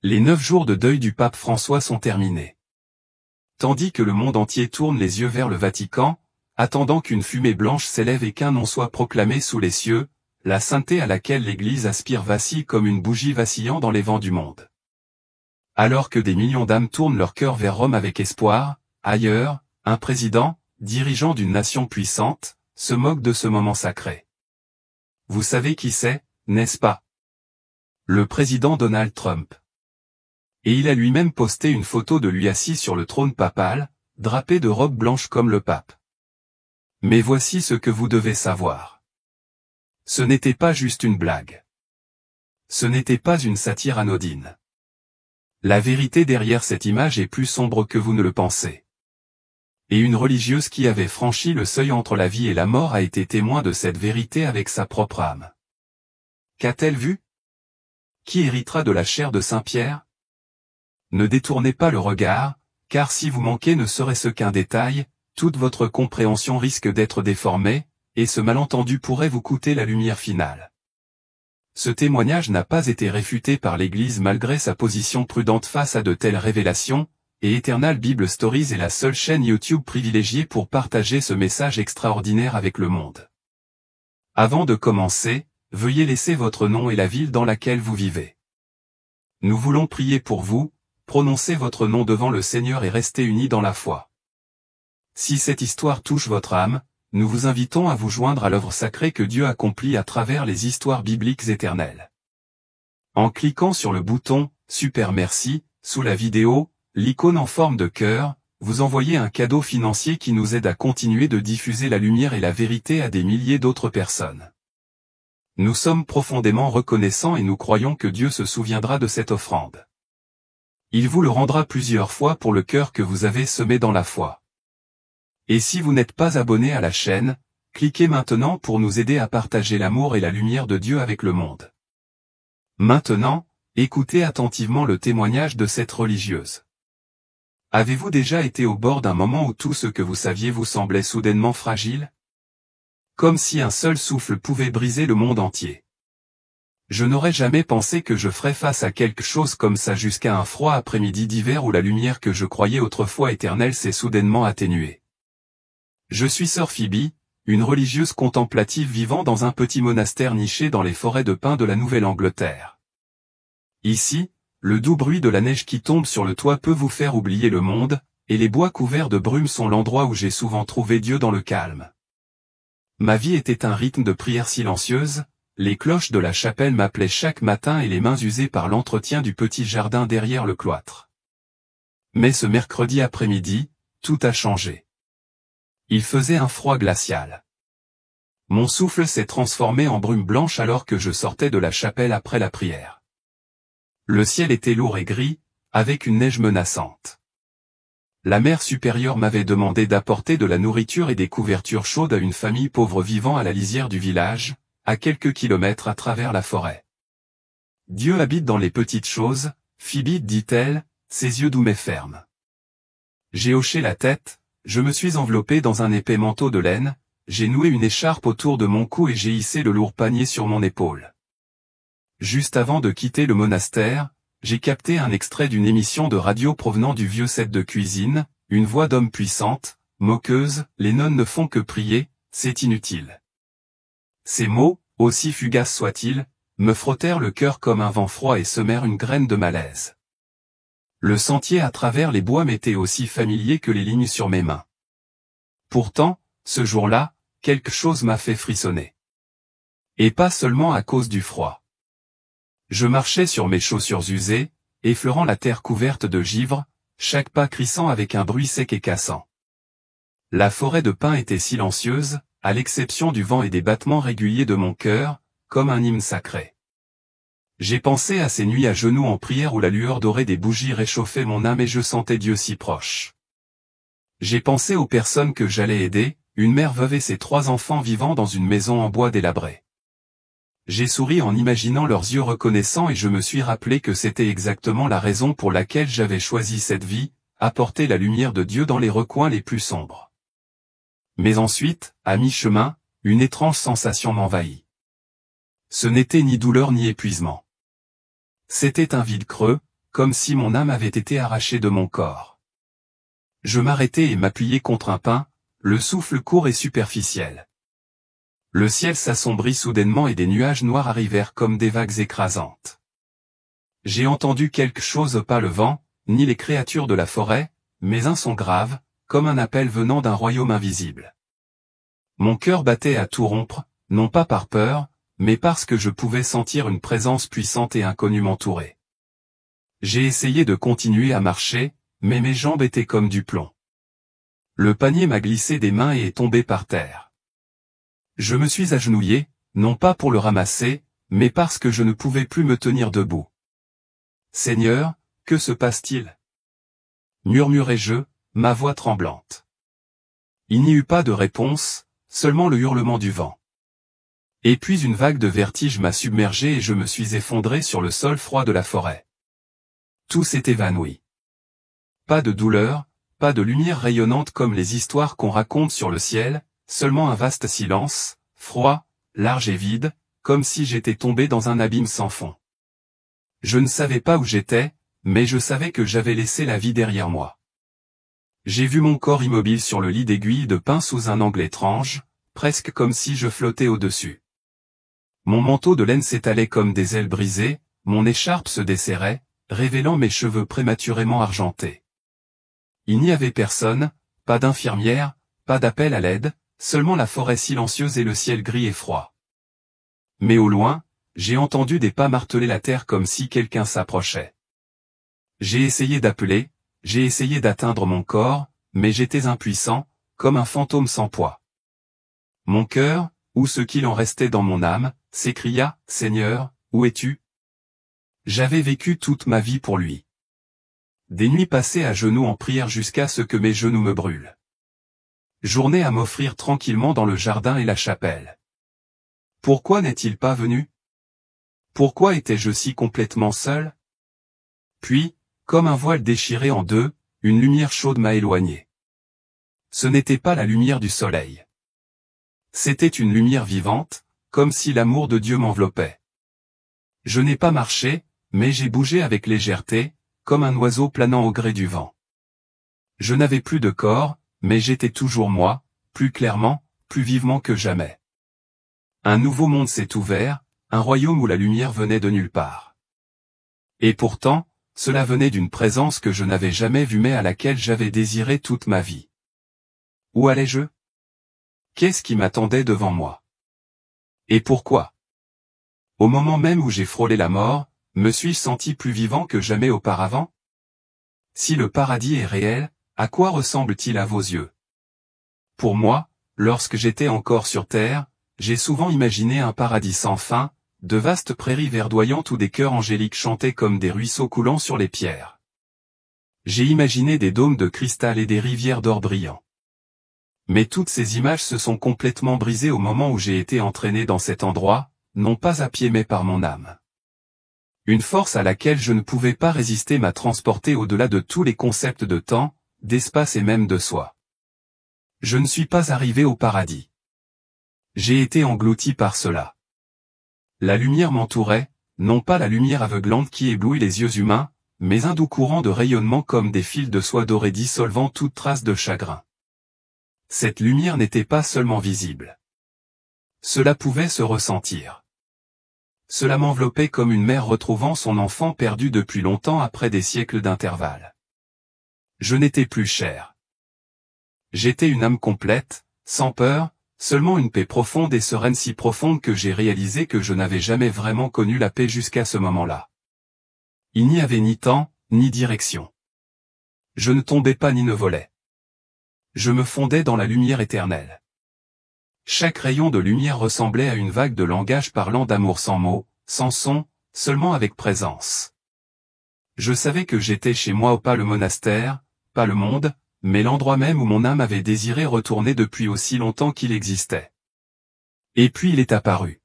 Les 9 jours de deuil du pape François sont terminés. Tandis que le monde entier tourne les yeux vers le Vatican, attendant qu'une fumée blanche s'élève et qu'un nom soit proclamé sous les cieux, la sainteté à laquelle l'Église aspire vacille comme une bougie vacillant dans les vents du monde. Alors que des millions d'âmes tournent leur cœur vers Rome avec espoir, ailleurs, un président, dirigeant d'une nation puissante, se moque de ce moment sacré. Vous savez qui c'est, n'est-ce pas? Le président Donald Trump. Et il a lui-même posté une photo de lui assis sur le trône papal, drapé de robe blanche comme le pape. Mais voici ce que vous devez savoir. Ce n'était pas juste une blague. Ce n'était pas une satire anodine. La vérité derrière cette image est plus sombre que vous ne le pensez. Et une religieuse qui avait franchi le seuil entre la vie et la mort a été témoin de cette vérité avec sa propre âme. Qu'a-t-elle vu? Qui héritera de la chair de Saint-Pierre? Ne détournez pas le regard, car si vous manquez ne serait-ce qu'un détail, toute votre compréhension risque d'être déformée, et ce malentendu pourrait vous coûter la lumière finale. Ce témoignage n'a pas été réfuté par l'Église malgré sa position prudente face à de telles révélations, et Eternal Bible Stories est la seule chaîne YouTube privilégiée pour partager ce message extraordinaire avec le monde. Avant de commencer, veuillez laisser votre nom et la ville dans laquelle vous vivez. Nous voulons prier pour vous. Prononcez votre nom devant le Seigneur et restez unis dans la foi. Si cette histoire touche votre âme, nous vous invitons à vous joindre à l'œuvre sacrée que Dieu accomplit à travers les histoires bibliques éternelles. En cliquant sur le bouton « Super merci » sous la vidéo, l'icône en forme de cœur, vous envoyez un cadeau financier qui nous aide à continuer de diffuser la lumière et la vérité à des milliers d'autres personnes. Nous sommes profondément reconnaissants et nous croyons que Dieu se souviendra de cette offrande. Il vous le rendra plusieurs fois pour le cœur que vous avez semé dans la foi. Et si vous n'êtes pas abonné à la chaîne, cliquez maintenant pour nous aider à partager l'amour et la lumière de Dieu avec le monde. Maintenant, écoutez attentivement le témoignage de cette religieuse. Avez-vous déjà été au bord d'un moment où tout ce que vous saviez vous semblait soudainement fragile? Comme si un seul souffle pouvait briser le monde entier. Je n'aurais jamais pensé que je ferais face à quelque chose comme ça jusqu'à un froid après-midi d'hiver où la lumière que je croyais autrefois éternelle s'est soudainement atténuée. Je suis sœur Phoebe, une religieuse contemplative vivant dans un petit monastère niché dans les forêts de pins de la Nouvelle-Angleterre. Ici, le doux bruit de la neige qui tombe sur le toit peut vous faire oublier le monde, et les bois couverts de brume sont l'endroit où j'ai souvent trouvé Dieu dans le calme. Ma vie était un rythme de prière silencieuse. Les cloches de la chapelle m'appelaient chaque matin et les mains usées par l'entretien du petit jardin derrière le cloître. Mais ce mercredi après-midi, tout a changé. Il faisait un froid glacial. Mon souffle s'est transformé en brume blanche alors que je sortais de la chapelle après la prière. Le ciel était lourd et gris, avec une neige menaçante. La mère supérieure m'avait demandé d'apporter de la nourriture et des couvertures chaudes à une famille pauvre vivant à la lisière du village, à quelques kilomètres à travers la forêt. Dieu habite dans les petites choses, Phoebe, dit-elle, ses yeux doux mais fermes. J'ai hoché la tête, je me suis enveloppé dans un épais manteau de laine, j'ai noué une écharpe autour de mon cou et j'ai hissé le lourd panier sur mon épaule. Juste avant de quitter le monastère, j'ai capté un extrait d'une émission de radio provenant du vieux set de cuisine, une voix d'homme puissante, moqueuse, les nonnes ne font que prier, c'est inutile. Ces mots, aussi fugaces soient-ils, me frottèrent le cœur comme un vent froid et semèrent une graine de malaise. Le sentier à travers les bois m'était aussi familier que les lignes sur mes mains. Pourtant, ce jour-là, quelque chose m'a fait frissonner. Et pas seulement à cause du froid. Je marchais sur mes chaussures usées, effleurant la terre couverte de givre, chaque pas crissant avec un bruit sec et cassant. La forêt de pins était silencieuse, à l'exception du vent et des battements réguliers de mon cœur, comme un hymne sacré. J'ai pensé à ces nuits à genoux en prière où la lueur dorée des bougies réchauffait mon âme et je sentais Dieu si proche. J'ai pensé aux personnes que j'allais aider, une mère veuve et ses 3 enfants vivant dans une maison en bois délabré. J'ai souri en imaginant leurs yeux reconnaissants et je me suis rappelé que c'était exactement la raison pour laquelle j'avais choisi cette vie, apporter la lumière de Dieu dans les recoins les plus sombres. Mais ensuite, à mi-chemin, une étrange sensation m'envahit. Ce n'était ni douleur ni épuisement. C'était un vide creux, comme si mon âme avait été arrachée de mon corps. Je m'arrêtai et m'appuyai contre un pin, le souffle court et superficiel. Le ciel s'assombrit soudainement et des nuages noirs arrivèrent comme des vagues écrasantes. J'ai entendu quelque chose, pas le vent, ni les créatures de la forêt, mais un son grave, comme un appel venant d'un royaume invisible. Mon cœur battait à tout rompre, non pas par peur, mais parce que je pouvais sentir une présence puissante et inconnue m'entourer. J'ai essayé de continuer à marcher, mais mes jambes étaient comme du plomb. Le panier m'a glissé des mains et est tombé par terre. Je me suis agenouillé, non pas pour le ramasser, mais parce que je ne pouvais plus me tenir debout. « Seigneur, que se passe-t-il » murmurai-je, ma voix tremblante. Il n'y eut pas de réponse, seulement le hurlement du vent. Et puis une vague de vertige m'a submergé et je me suis effondré sur le sol froid de la forêt. Tout s'est évanoui. Pas de douleur, pas de lumière rayonnante comme les histoires qu'on raconte sur le ciel, seulement un vaste silence, froid, large et vide, comme si j'étais tombé dans un abîme sans fond. Je ne savais pas où j'étais, mais je savais que j'avais laissé la vie derrière moi. J'ai vu mon corps immobile sur le lit d'aiguilles de pin sous un angle étrange, presque comme si je flottais au-dessus. Mon manteau de laine s'étalait comme des ailes brisées, mon écharpe se desserrait, révélant mes cheveux prématurément argentés. Il n'y avait personne, pas d'infirmière, pas d'appel à l'aide, seulement la forêt silencieuse et le ciel gris et froid. Mais au loin, j'ai entendu des pas marteler la terre comme si quelqu'un s'approchait. J'ai essayé d'appeler, j'ai essayé d'atteindre mon corps, mais j'étais impuissant, comme un fantôme sans poids. Mon cœur, ou ce qu'il en restait dans mon âme, s'écria, « Seigneur, où es-tu » J'avais vécu toute ma vie pour lui. Des nuits passées à genoux en prière jusqu'à ce que mes genoux me brûlent. Journée à m'offrir tranquillement dans le jardin et la chapelle. Pourquoi n'est-il pas venu? Pourquoi étais-je si complètement seul? Puis, comme un voile déchiré en deux, une lumière chaude m'a éloigné. Ce n'était pas la lumière du soleil. C'était une lumière vivante, comme si l'amour de Dieu m'enveloppait. Je n'ai pas marché, mais j'ai bougé avec légèreté, comme un oiseau planant au gré du vent. Je n'avais plus de corps, mais j'étais toujours moi, plus clairement, plus vivement que jamais. Un nouveau monde s'est ouvert, un royaume où la lumière venait de nulle part. Et pourtant, cela venait d'une présence que je n'avais jamais vue mais à laquelle j'avais désiré toute ma vie. Où allais-je? Qu'est-ce qui m'attendait devant moi? Et pourquoi? Au moment même où j'ai frôlé la mort, me suis-je senti plus vivant que jamais auparavant? Si le paradis est réel, à quoi ressemble-t-il à vos yeux? Pour moi, lorsque j'étais encore sur terre, j'ai souvent imaginé un paradis sans fin, de vastes prairies verdoyantes où des chœurs angéliques chantaient comme des ruisseaux coulant sur les pierres. J'ai imaginé des dômes de cristal et des rivières d'or brillant. Mais toutes ces images se sont complètement brisées au moment où j'ai été entraîné dans cet endroit, non pas à pied mais par mon âme. Une force à laquelle je ne pouvais pas résister m'a transporté au-delà de tous les concepts de temps, d'espace et même de soi. Je ne suis pas arrivé au paradis. J'ai été englouti par cela. La lumière m'entourait, non pas la lumière aveuglante qui éblouit les yeux humains, mais un doux courant de rayonnement comme des fils de soie dorée dissolvant toute trace de chagrin. Cette lumière n'était pas seulement visible. Cela pouvait se ressentir. Cela m'enveloppait comme une mère retrouvant son enfant perdu depuis longtemps après des siècles d'intervalle. Je n'étais plus chair. J'étais une âme complète, sans peur, seulement une paix profonde et sereine si profonde que j'ai réalisé que je n'avais jamais vraiment connu la paix jusqu'à ce moment-là. Il n'y avait ni temps, ni direction. Je ne tombais pas ni ne volais. Je me fondais dans la lumière éternelle. Chaque rayon de lumière ressemblait à une vague de langage parlant d'amour sans mots, sans son, seulement avec présence. Je savais que j'étais chez moi pas le monastère, pas le monde, mais l'endroit même où mon âme avait désiré retourner depuis aussi longtemps qu'il existait. Et puis il est apparu.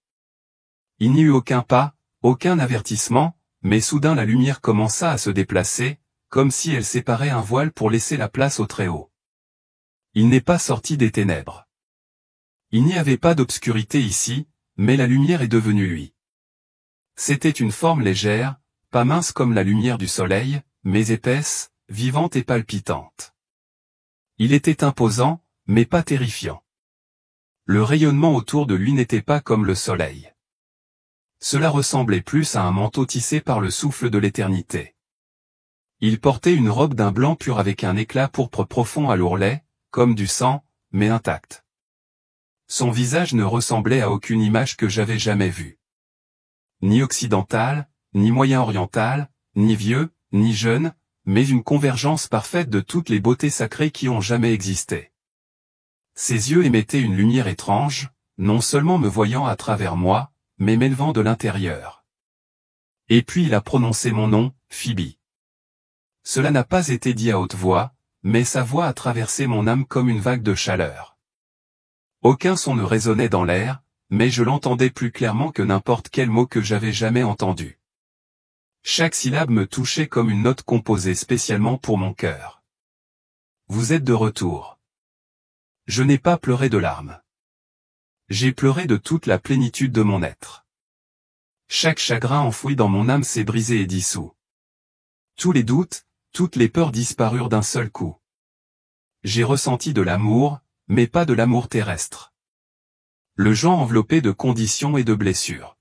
Il n'y eut aucun pas, aucun avertissement, mais soudain la lumière commença à se déplacer, comme si elle séparait un voile pour laisser la place au Très-Haut. Il n'est pas sorti des ténèbres. Il n'y avait pas d'obscurité ici, mais la lumière est devenue lui. C'était une forme légère, pas mince comme la lumière du soleil, mais épaisse, vivante et palpitante. Il était imposant, mais pas terrifiant. Le rayonnement autour de lui n'était pas comme le soleil. Cela ressemblait plus à un manteau tissé par le souffle de l'éternité. Il portait une robe d'un blanc pur avec un éclat pourpre profond à l'ourlet, comme du sang, mais intact. Son visage ne ressemblait à aucune image que j'avais jamais vue. Ni occidentale, ni moyen-orientale, ni vieux, ni jeune, mais une convergence parfaite de toutes les beautés sacrées qui ont jamais existé. Ses yeux émettaient une lumière étrange, non seulement me voyant à travers moi, mais m'élevant de l'intérieur. Et puis il a prononcé mon nom, Phoebe. Cela n'a pas été dit à haute voix, mais sa voix a traversé mon âme comme une vague de chaleur. Aucun son ne résonnait dans l'air, mais je l'entendais plus clairement que n'importe quel mot que j'avais jamais entendu. Chaque syllabe me touchait comme une note composée spécialement pour mon cœur. Vous êtes de retour. Je n'ai pas pleuré de larmes. J'ai pleuré de toute la plénitude de mon être. Chaque chagrin enfoui dans mon âme s'est brisé et dissous. Tous les doutes, toutes les peurs disparurent d'un seul coup. J'ai ressenti de l'amour, mais pas de l'amour terrestre. Le genre enveloppé de conditions et de blessures.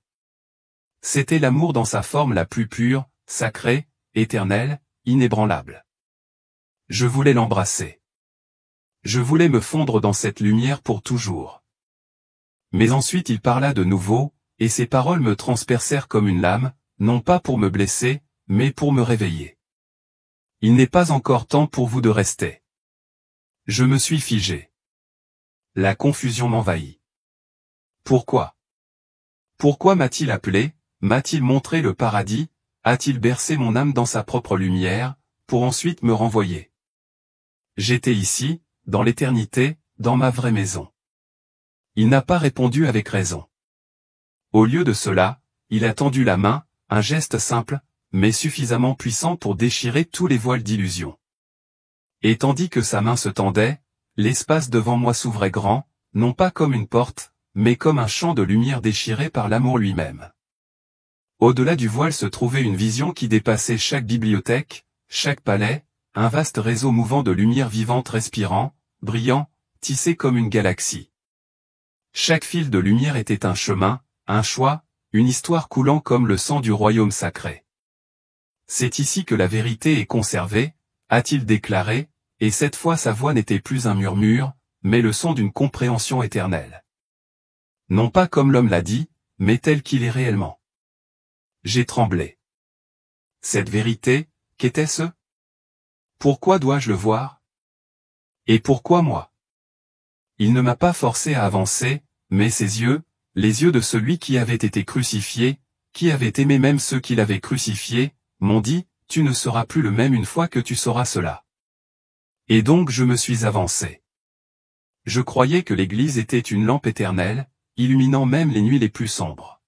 C'était l'amour dans sa forme la plus pure, sacrée, éternelle, inébranlable. Je voulais l'embrasser. Je voulais me fondre dans cette lumière pour toujours. Mais ensuite il parla de nouveau, et ses paroles me transpercèrent comme une lame, non pas pour me blesser, mais pour me réveiller. Il n'est pas encore temps pour vous de rester. Je me suis figé. La confusion m'envahit. Pourquoi? Pourquoi m'a-t-il appelé, m'a-t-il montré le paradis, a-t-il bercé mon âme dans sa propre lumière, pour ensuite me renvoyer? J'étais ici, dans l'éternité, dans ma vraie maison. Il n'a pas répondu avec raison. Au lieu de cela, il a tendu la main, un geste simple, mais suffisamment puissant pour déchirer tous les voiles d'illusion. Et tandis que sa main se tendait, l'espace devant moi s'ouvrait grand, non pas comme une porte, mais comme un champ de lumière déchiré par l'amour lui-même. Au-delà du voile se trouvait une vision qui dépassait chaque bibliothèque, chaque palais, un vaste réseau mouvant de lumière vivante respirant, brillant, tissé comme une galaxie. Chaque fil de lumière était un chemin, un choix, une histoire coulant comme le sang du royaume sacré. C'est ici que la vérité est conservée, a-t-il déclaré, et cette fois sa voix n'était plus un murmure, mais le son d'une compréhension éternelle. Non pas comme l'homme l'a dit, mais tel qu'il est réellement. J'ai tremblé. Cette vérité, qu'était-ce? Pourquoi dois-je le voir? Et pourquoi moi? Il ne m'a pas forcé à avancer, mais ses yeux, les yeux de celui qui avait été crucifié, qui avait aimé même ceux qui l'avaient crucifié, m'ont dit, tu ne seras plus le même une fois que tu sauras cela. Et donc je me suis avancé. Je croyais que l'Église était une lampe éternelle, illuminant même les nuits les plus sombres.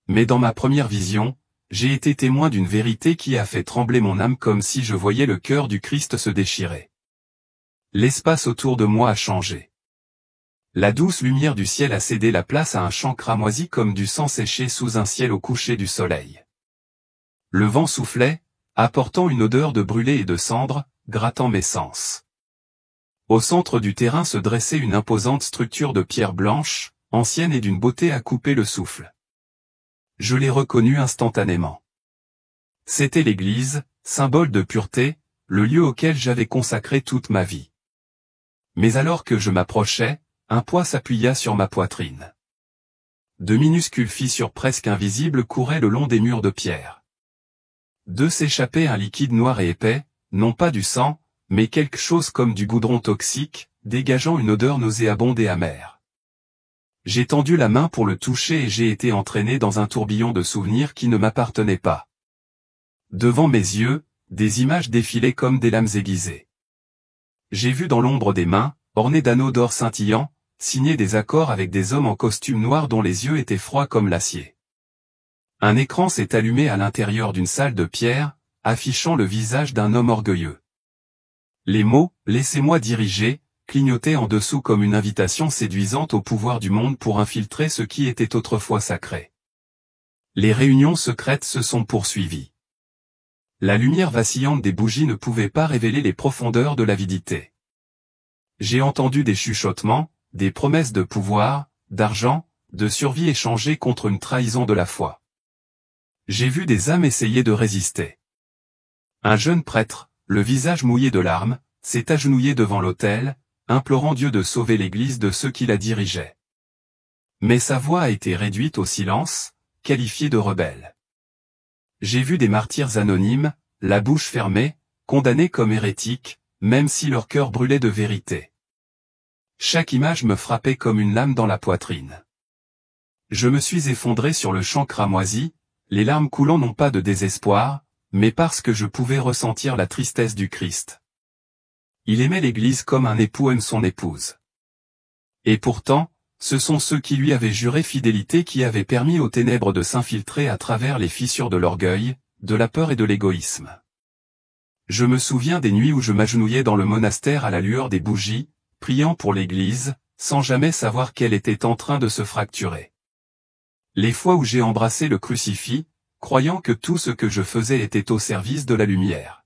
Mais dans ma première vision, j'ai été témoin d'une vérité qui a fait trembler mon âme comme si je voyais le cœur du Christ se déchirer. L'espace autour de moi a changé. La douce lumière du ciel a cédé la place à un champ cramoisi comme du sang séché sous un ciel au coucher du soleil. Le vent soufflait, apportant une odeur de brûlé et de cendre, grattant mes sens. Au centre du terrain se dressait une imposante structure de pierre blanche, ancienne et d'une beauté à couper le souffle. Je l'ai reconnue instantanément. C'était l'église, symbole de pureté, le lieu auquel j'avais consacré toute ma vie. Mais alors que je m'approchais, un poids s'appuya sur ma poitrine. De minuscules fissures presque invisibles couraient le long des murs de pierre. D'eux s'échappait un liquide noir et épais, non pas du sang, mais quelque chose comme du goudron toxique, dégageant une odeur nauséabonde et amère. J'ai tendu la main pour le toucher et j'ai été entraîné dans un tourbillon de souvenirs qui ne m'appartenaient pas. Devant mes yeux, des images défilaient comme des lames aiguisées. J'ai vu dans l'ombre des mains, ornées d'anneaux d'or scintillants, signer des accords avec des hommes en costume noir dont les yeux étaient froids comme l'acier. Un écran s'est allumé à l'intérieur d'une salle de pierre, affichant le visage d'un homme orgueilleux. Les mots « Laissez-moi diriger » clignotaient en dessous comme une invitation séduisante au pouvoir du monde pour infiltrer ce qui était autrefois sacré. Les réunions secrètes se sont poursuivies. La lumière vacillante des bougies ne pouvait pas révéler les profondeurs de l'avidité. J'ai entendu des chuchotements, des promesses de pouvoir, d'argent, de survie échangées contre une trahison de la foi. J'ai vu des âmes essayer de résister. Un jeune prêtre, le visage mouillé de larmes, s'est agenouillé devant l'autel, implorant Dieu de sauver l'Église de ceux qui la dirigeaient. Mais sa voix a été réduite au silence, qualifiée de rebelle. J'ai vu des martyrs anonymes, la bouche fermée, condamnés comme hérétiques, même si leur cœur brûlait de vérité. Chaque image me frappait comme une lame dans la poitrine. Je me suis effondré sur le champ cramoisi, les larmes coulant non pas de désespoir, mais parce que je pouvais ressentir la tristesse du Christ. Il aimait l'Église comme un époux aime son épouse. Et pourtant, ce sont ceux qui lui avaient juré fidélité qui avaient permis aux ténèbres de s'infiltrer à travers les fissures de l'orgueil, de la peur et de l'égoïsme. Je me souviens des nuits où je m'agenouillais dans le monastère à la lueur des bougies, priant pour l'Église, sans jamais savoir qu'elle était en train de se fracturer. Les fois où j'ai embrassé le crucifix, croyant que tout ce que je faisais était au service de la lumière.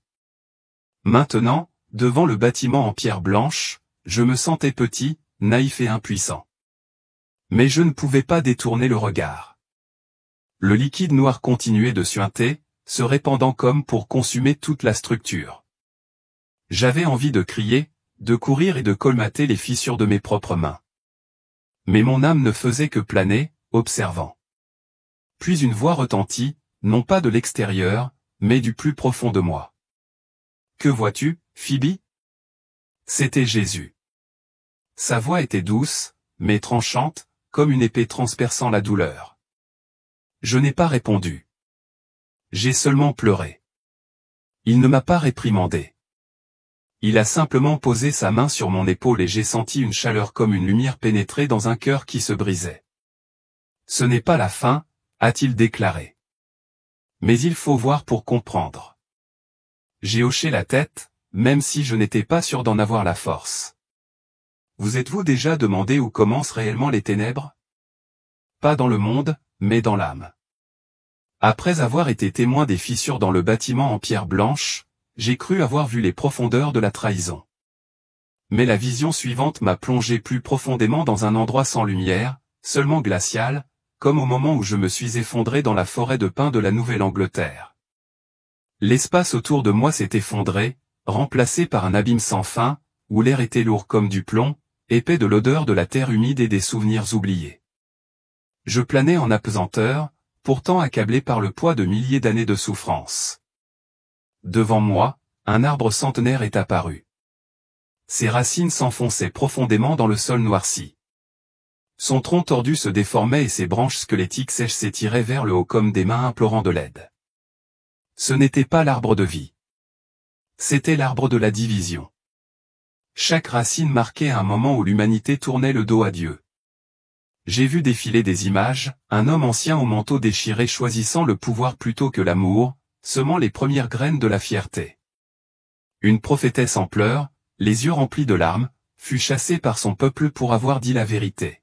Maintenant, devant le bâtiment en pierre blanche, je me sentais petit, naïf et impuissant. Mais je ne pouvais pas détourner le regard. Le liquide noir continuait de suinter, se répandant comme pour consumer toute la structure. J'avais envie de crier, de courir et de colmater les fissures de mes propres mains. Mais mon âme ne faisait que planer, observant. Puis une voix retentit, non pas de l'extérieur, mais du plus profond de moi. « Que vois-tu, Phoebe ?» C'était Jésus. Sa voix était douce, mais tranchante, comme une épée transperçant la douleur. Je n'ai pas répondu. J'ai seulement pleuré. Il ne m'a pas réprimandé. Il a simplement posé sa main sur mon épaule et j'ai senti une chaleur comme une lumière pénétrer dans un cœur qui se brisait. « Ce n'est pas la fin », a-t-il déclaré. Mais il faut voir pour comprendre. J'ai hoché la tête, même si je n'étais pas sûr d'en avoir la force. Vous êtes-vous déjà demandé où commencent réellement les ténèbres? Pas dans le monde, mais dans l'âme. Après avoir été témoin des fissures dans le bâtiment en pierre blanche, j'ai cru avoir vu les profondeurs de la trahison. Mais la vision suivante m'a plongé plus profondément dans un endroit sans lumière, seulement glacial, comme au moment où je me suis effondré dans la forêt de pins de la Nouvelle-Angleterre. L'espace autour de moi s'est effondré, remplacé par un abîme sans fin, où l'air était lourd comme du plomb, épais de l'odeur de la terre humide et des souvenirs oubliés. Je planais en apesanteur, pourtant accablé par le poids de milliers d'années de souffrance. Devant moi, un arbre centenaire est apparu. Ses racines s'enfonçaient profondément dans le sol noirci. Son tronc tordu se déformait et ses branches squelettiques sèches s'étiraient vers le haut comme des mains implorant de l'aide. Ce n'était pas l'arbre de vie. C'était l'arbre de la division. Chaque racine marquait un moment où l'humanité tournait le dos à Dieu. J'ai vu défiler des images, un homme ancien au manteau déchiré choisissant le pouvoir plutôt que l'amour, semant les premières graines de la fierté. Une prophétesse en pleurs, les yeux remplis de larmes, fut chassée par son peuple pour avoir dit la vérité.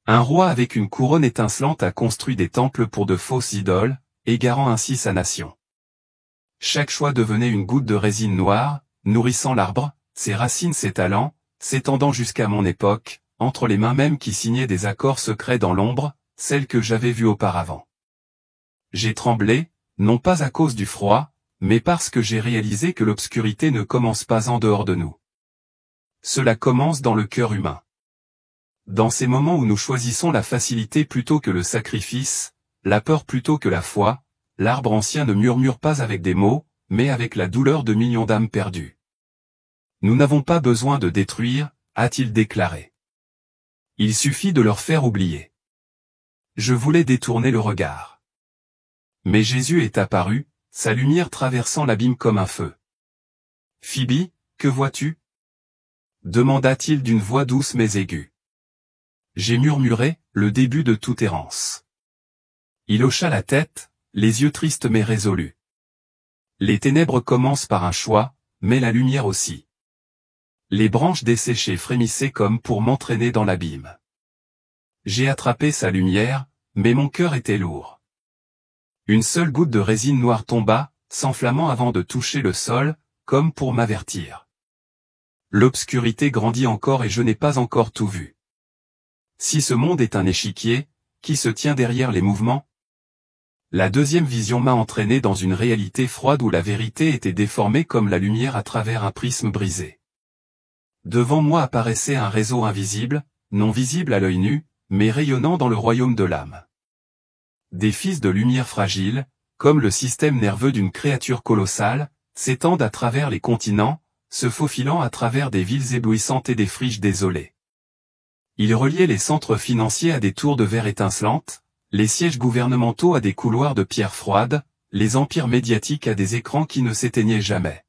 Un roi avec une couronne étincelante a construit des temples pour de fausses idoles, égarant ainsi sa nation. Chaque choix devenait une goutte de résine noire, nourrissant l'arbre, ses racines s'étalant, s'étendant jusqu'à mon époque, entre les mains mêmes qui signaient des accords secrets dans l'ombre, celles que j'avais vues auparavant. J'ai tremblé, non pas à cause du froid, mais parce que j'ai réalisé que l'obscurité ne commence pas en dehors de nous. Cela commence dans le cœur humain. Dans ces moments où nous choisissons la facilité plutôt que le sacrifice, la peur plutôt que la foi, l'arbre ancien ne murmure pas avec des mots, mais avec la douleur de millions d'âmes perdues. Nous n'avons pas besoin de détruire, a-t-il déclaré. Il suffit de leur faire oublier. Je voulais détourner le regard. Mais Jésus est apparu, sa lumière traversant l'abîme comme un feu. « Phoebe, que vois-tu » demanda-t-il d'une voix douce mais aiguë. J'ai murmuré, le début de toute errance. Il hocha la tête, les yeux tristes mais résolus. Les ténèbres commencent par un choix, mais la lumière aussi. Les branches desséchées frémissaient comme pour m'entraîner dans l'abîme. J'ai attrapé sa lumière, mais mon cœur était lourd. Une seule goutte de résine noire tomba, s'enflammant avant de toucher le sol, comme pour m'avertir. L'obscurité grandit encore et je n'ai pas encore tout vu. Si ce monde est un échiquier, qui se tient derrière les mouvements? La deuxième vision m'a entraîné dans une réalité froide où la vérité était déformée comme la lumière à travers un prisme brisé. Devant moi apparaissait un réseau invisible, non visible à l'œil nu, mais rayonnant dans le royaume de l'âme. Des fils de lumière fragiles, comme le système nerveux d'une créature colossale, s'étendent à travers les continents, se faufilant à travers des villes éblouissantes et des friches désolées. Ils reliaient les centres financiers à des tours de verre étincelantes, les sièges gouvernementaux à des couloirs de pierre froide, les empires médiatiques à des écrans qui ne s'éteignaient jamais.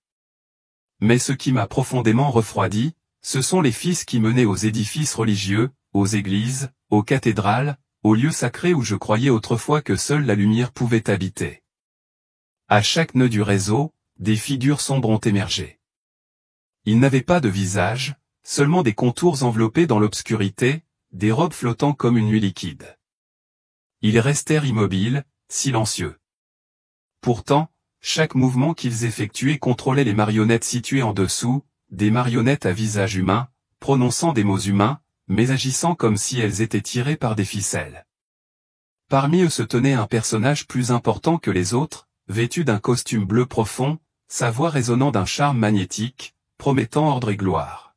Mais ce qui m'a profondément refroidi, ce sont les fils qui menaient aux édifices religieux, aux églises, aux cathédrales, aux lieux sacrés où je croyais autrefois que seule la lumière pouvait habiter. À chaque nœud du réseau, des figures sombres ont émergé. Ils n'avaient pas de visage, seulement des contours enveloppés dans l'obscurité, des robes flottant comme une nuit liquide. Ils restèrent immobiles, silencieux. Pourtant, chaque mouvement qu'ils effectuaient contrôlait les marionnettes situées en dessous, des marionnettes à visage humain, prononçant des mots humains, mais agissant comme si elles étaient tirées par des ficelles. Parmi eux se tenait un personnage plus important que les autres, vêtu d'un costume bleu profond, sa voix résonnant d'un charme magnétique, promettant ordre et gloire.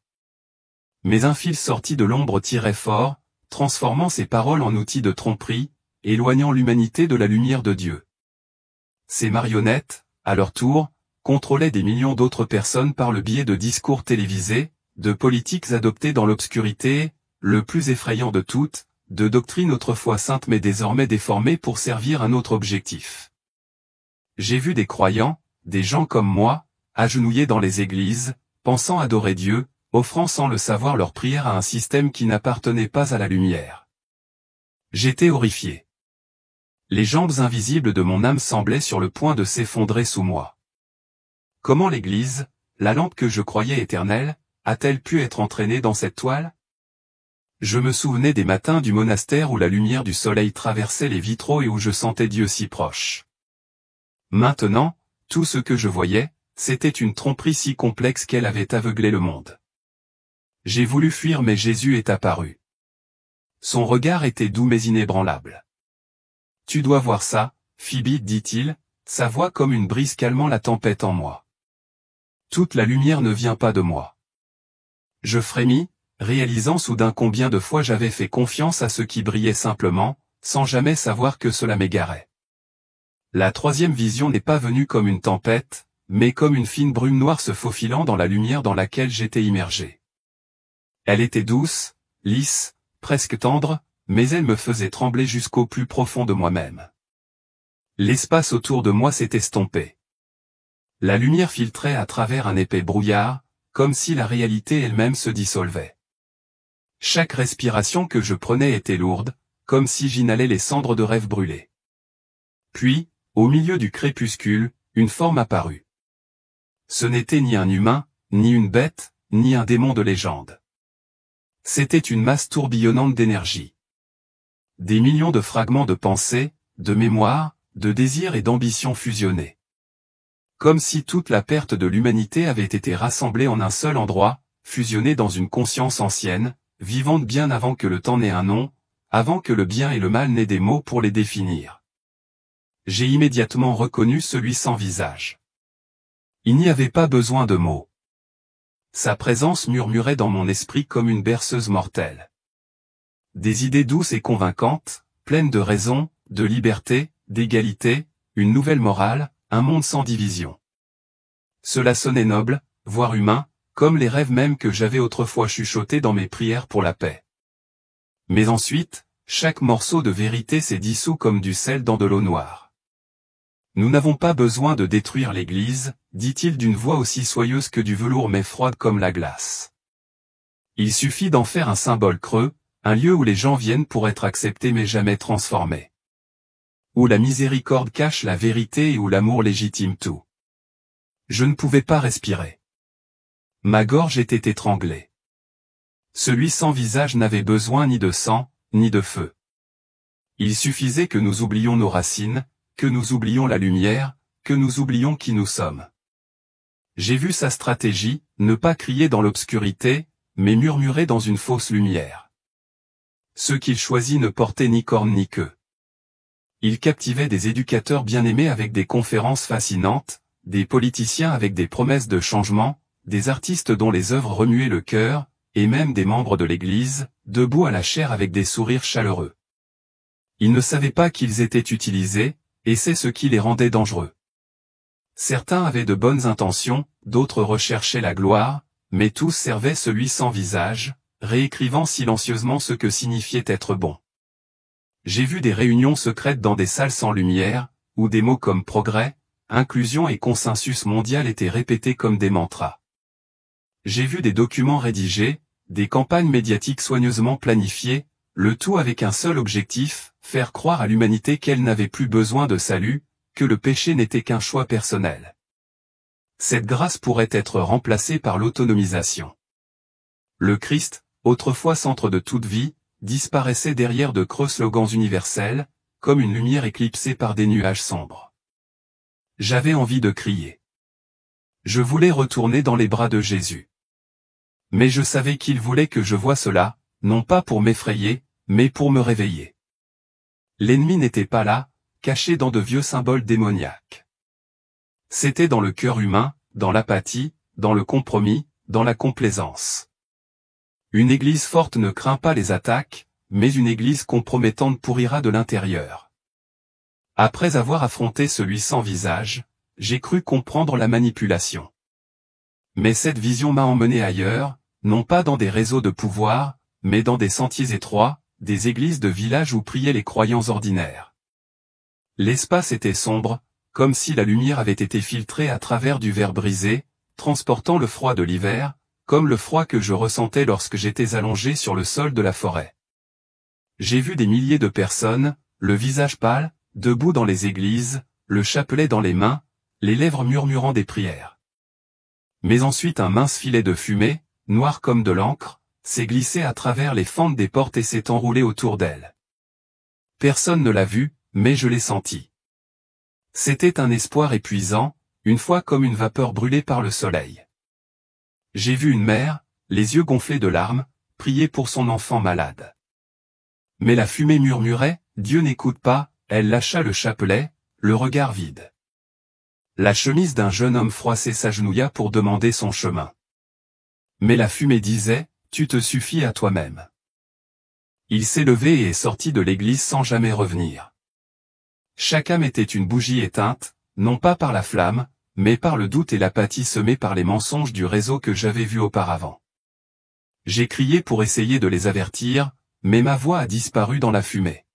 Mais un fil sorti de l'ombre tirait fort, transformant ses paroles en outils de tromperie, éloignant l'humanité de la lumière de Dieu. Ces marionnettes, à leur tour, contrôlaient des millions d'autres personnes par le biais de discours télévisés, de politiques adoptées dans l'obscurité, le plus effrayant de toutes, de doctrines autrefois saintes mais désormais déformées pour servir un autre objectif. J'ai vu des croyants, des gens comme moi, agenouillés dans les églises, pensant adorer Dieu, offrant sans le savoir leur prière à un système qui n'appartenait pas à la lumière. J'étais horrifié. Les jambes invisibles de mon âme semblaient sur le point de s'effondrer sous moi. Comment l'Église, la lampe que je croyais éternelle, a-t-elle pu être entraînée dans cette toile? Je me souvenais des matins du monastère où la lumière du soleil traversait les vitraux et où je sentais Dieu si proche. Maintenant, tout ce que je voyais, c'était une tromperie si complexe qu'elle avait aveuglé le monde. J'ai voulu fuir mais Jésus est apparu. Son regard était doux mais inébranlable. « Tu dois voir ça, Phoebe, dit-il, sa voix comme une brise calmant la tempête en moi. Toute la lumière ne vient pas de moi. » Je frémis, réalisant soudain combien de fois j'avais fait confiance à ce qui brillait simplement, sans jamais savoir que cela m'égarait. La troisième vision n'est pas venue comme une tempête, mais comme une fine brume noire se faufilant dans la lumière dans laquelle j'étais immergé. Elle était douce, lisse, presque tendre, mais elle me faisait trembler jusqu'au plus profond de moi-même. L'espace autour de moi s'est estompé. La lumière filtrait à travers un épais brouillard, comme si la réalité elle-même se dissolvait. Chaque respiration que je prenais était lourde, comme si j'inhalais les cendres de rêves brûlés. Puis, au milieu du crépuscule, une forme apparut. Ce n'était ni un humain, ni une bête, ni un démon de légende. C'était une masse tourbillonnante d'énergie. Des millions de fragments de pensée, de mémoire, de désir et d'ambition fusionnés. Comme si toute la perte de l'humanité avait été rassemblée en un seul endroit, fusionnée dans une conscience ancienne, vivante bien avant que le temps n'ait un nom, avant que le bien et le mal n'aient des mots pour les définir. J'ai immédiatement reconnu celui sans visage. Il n'y avait pas besoin de mots. Sa présence murmurait dans mon esprit comme une berceuse mortelle. Des idées douces et convaincantes, pleines de raison, de liberté, d'égalité, une nouvelle morale, un monde sans division. Cela sonnait noble, voire humain, comme les rêves mêmes que j'avais autrefois chuchotés dans mes prières pour la paix. Mais ensuite, chaque morceau de vérité s'est dissous comme du sel dans de l'eau noire. Nous n'avons pas besoin de détruire l'Église, dit-il d'une voix aussi soyeuse que du velours mais froide comme la glace. Il suffit d'en faire un symbole creux, un lieu où les gens viennent pour être acceptés mais jamais transformés. Où la miséricorde cache la vérité et où l'amour légitime tout. Je ne pouvais pas respirer. Ma gorge était étranglée. Celui sans visage n'avait besoin ni de sang, ni de feu. Il suffisait que nous oublions nos racines, que nous oublions la lumière, que nous oublions qui nous sommes. J'ai vu sa stratégie, ne pas crier dans l'obscurité, mais murmurer dans une fausse lumière. Ceux qu'il choisit ne portaient ni cornes ni queue. Il captivait des éducateurs bien-aimés avec des conférences fascinantes, des politiciens avec des promesses de changement, des artistes dont les œuvres remuaient le cœur, et même des membres de l'Église, debout à la chaire avec des sourires chaleureux. Ils ne savaient pas qu'ils étaient utilisés, et c'est ce qui les rendait dangereux. Certains avaient de bonnes intentions, d'autres recherchaient la gloire, mais tous servaient celui sans visage, réécrivant silencieusement ce que signifiait être bon. J'ai vu des réunions secrètes dans des salles sans lumière, où des mots comme progrès, inclusion et consensus mondial étaient répétés comme des mantras. J'ai vu des documents rédigés, des campagnes médiatiques soigneusement planifiées, le tout avec un seul objectif, faire croire à l'humanité qu'elle n'avait plus besoin de salut, que le péché n'était qu'un choix personnel. Cette grâce pourrait être remplacée par l'autonomisation. Le Christ, autrefois centre de toute vie, disparaissait derrière de creux slogans universels, comme une lumière éclipsée par des nuages sombres. J'avais envie de crier. Je voulais retourner dans les bras de Jésus. Mais je savais qu'il voulait que je voie cela, non pas pour m'effrayer, mais pour me réveiller. L'ennemi n'était pas là, caché dans de vieux symboles démoniaques. C'était dans le cœur humain, dans l'apathie, dans le compromis, dans la complaisance. Une église forte ne craint pas les attaques, mais une église compromettante pourrira de l'intérieur. Après avoir affronté celui sans visage, j'ai cru comprendre la manipulation. Mais cette vision m'a emmené ailleurs, non pas dans des réseaux de pouvoir, mais dans des sentiers étroits, des églises de village où priaient les croyants ordinaires. L'espace était sombre, comme si la lumière avait été filtrée à travers du verre brisé, transportant le froid de l'hiver, comme le froid que je ressentais lorsque j'étais allongé sur le sol de la forêt. J'ai vu des milliers de personnes, le visage pâle, debout dans les églises, le chapelet dans les mains, les lèvres murmurant des prières. Mais ensuite un mince filet de fumée, noir comme de l'encre, s'est glissé à travers les fentes des portes et s'est enroulé autour d'elles. Personne ne l'a vu, mais je l'ai senti. C'était un espoir épuisant, une fois comme une vapeur brûlée par le soleil. J'ai vu une mère, les yeux gonflés de larmes, prier pour son enfant malade. Mais la fumée murmurait, « Dieu n'écoute pas », elle lâcha le chapelet, le regard vide. La chemise d'un jeune homme froissé s'agenouilla pour demander son chemin. Mais la fumée disait, « Tu te suffis à toi-même ». Il s'est levé et est sorti de l'église sans jamais revenir. Chaque âme était une bougie éteinte, non pas par la flamme, mais par le doute et l'apathie semés par les mensonges du réseau que j'avais vu auparavant. J'ai crié pour essayer de les avertir, mais ma voix a disparu dans la fumée.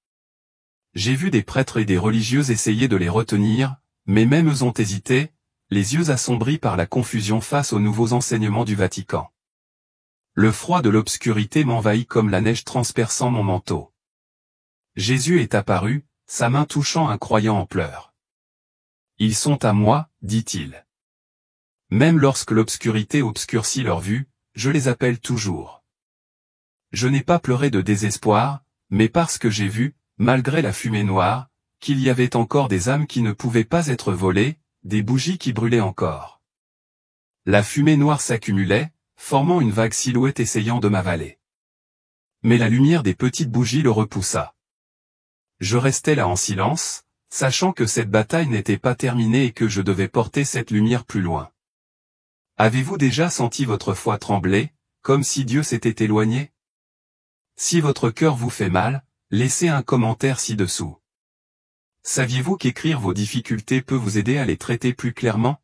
J'ai vu des prêtres et des religieux essayer de les retenir, mais même eux ont hésité, les yeux assombris par la confusion face aux nouveaux enseignements du Vatican. Le froid de l'obscurité m'envahit comme la neige transperçant mon manteau. Jésus est apparu, sa main touchant un croyant en pleurs. « Ils sont à moi », dit-il. Même lorsque l'obscurité obscurcit leur vue, je les appelle toujours. Je n'ai pas pleuré de désespoir, mais parce que j'ai vu, malgré la fumée noire, qu'il y avait encore des âmes qui ne pouvaient pas être volées, des bougies qui brûlaient encore. La fumée noire s'accumulait, formant une vague silhouette essayant de m'avaler. Mais la lumière des petites bougies le repoussa. Je restais là en silence, sachant que cette bataille n'était pas terminée et que je devais porter cette lumière plus loin. Avez-vous déjà senti votre foi trembler, comme si Dieu s'était éloigné? Si votre cœur vous fait mal, laissez un commentaire ci-dessous. Saviez-vous qu'écrire vos difficultés peut vous aider à les traiter plus clairement?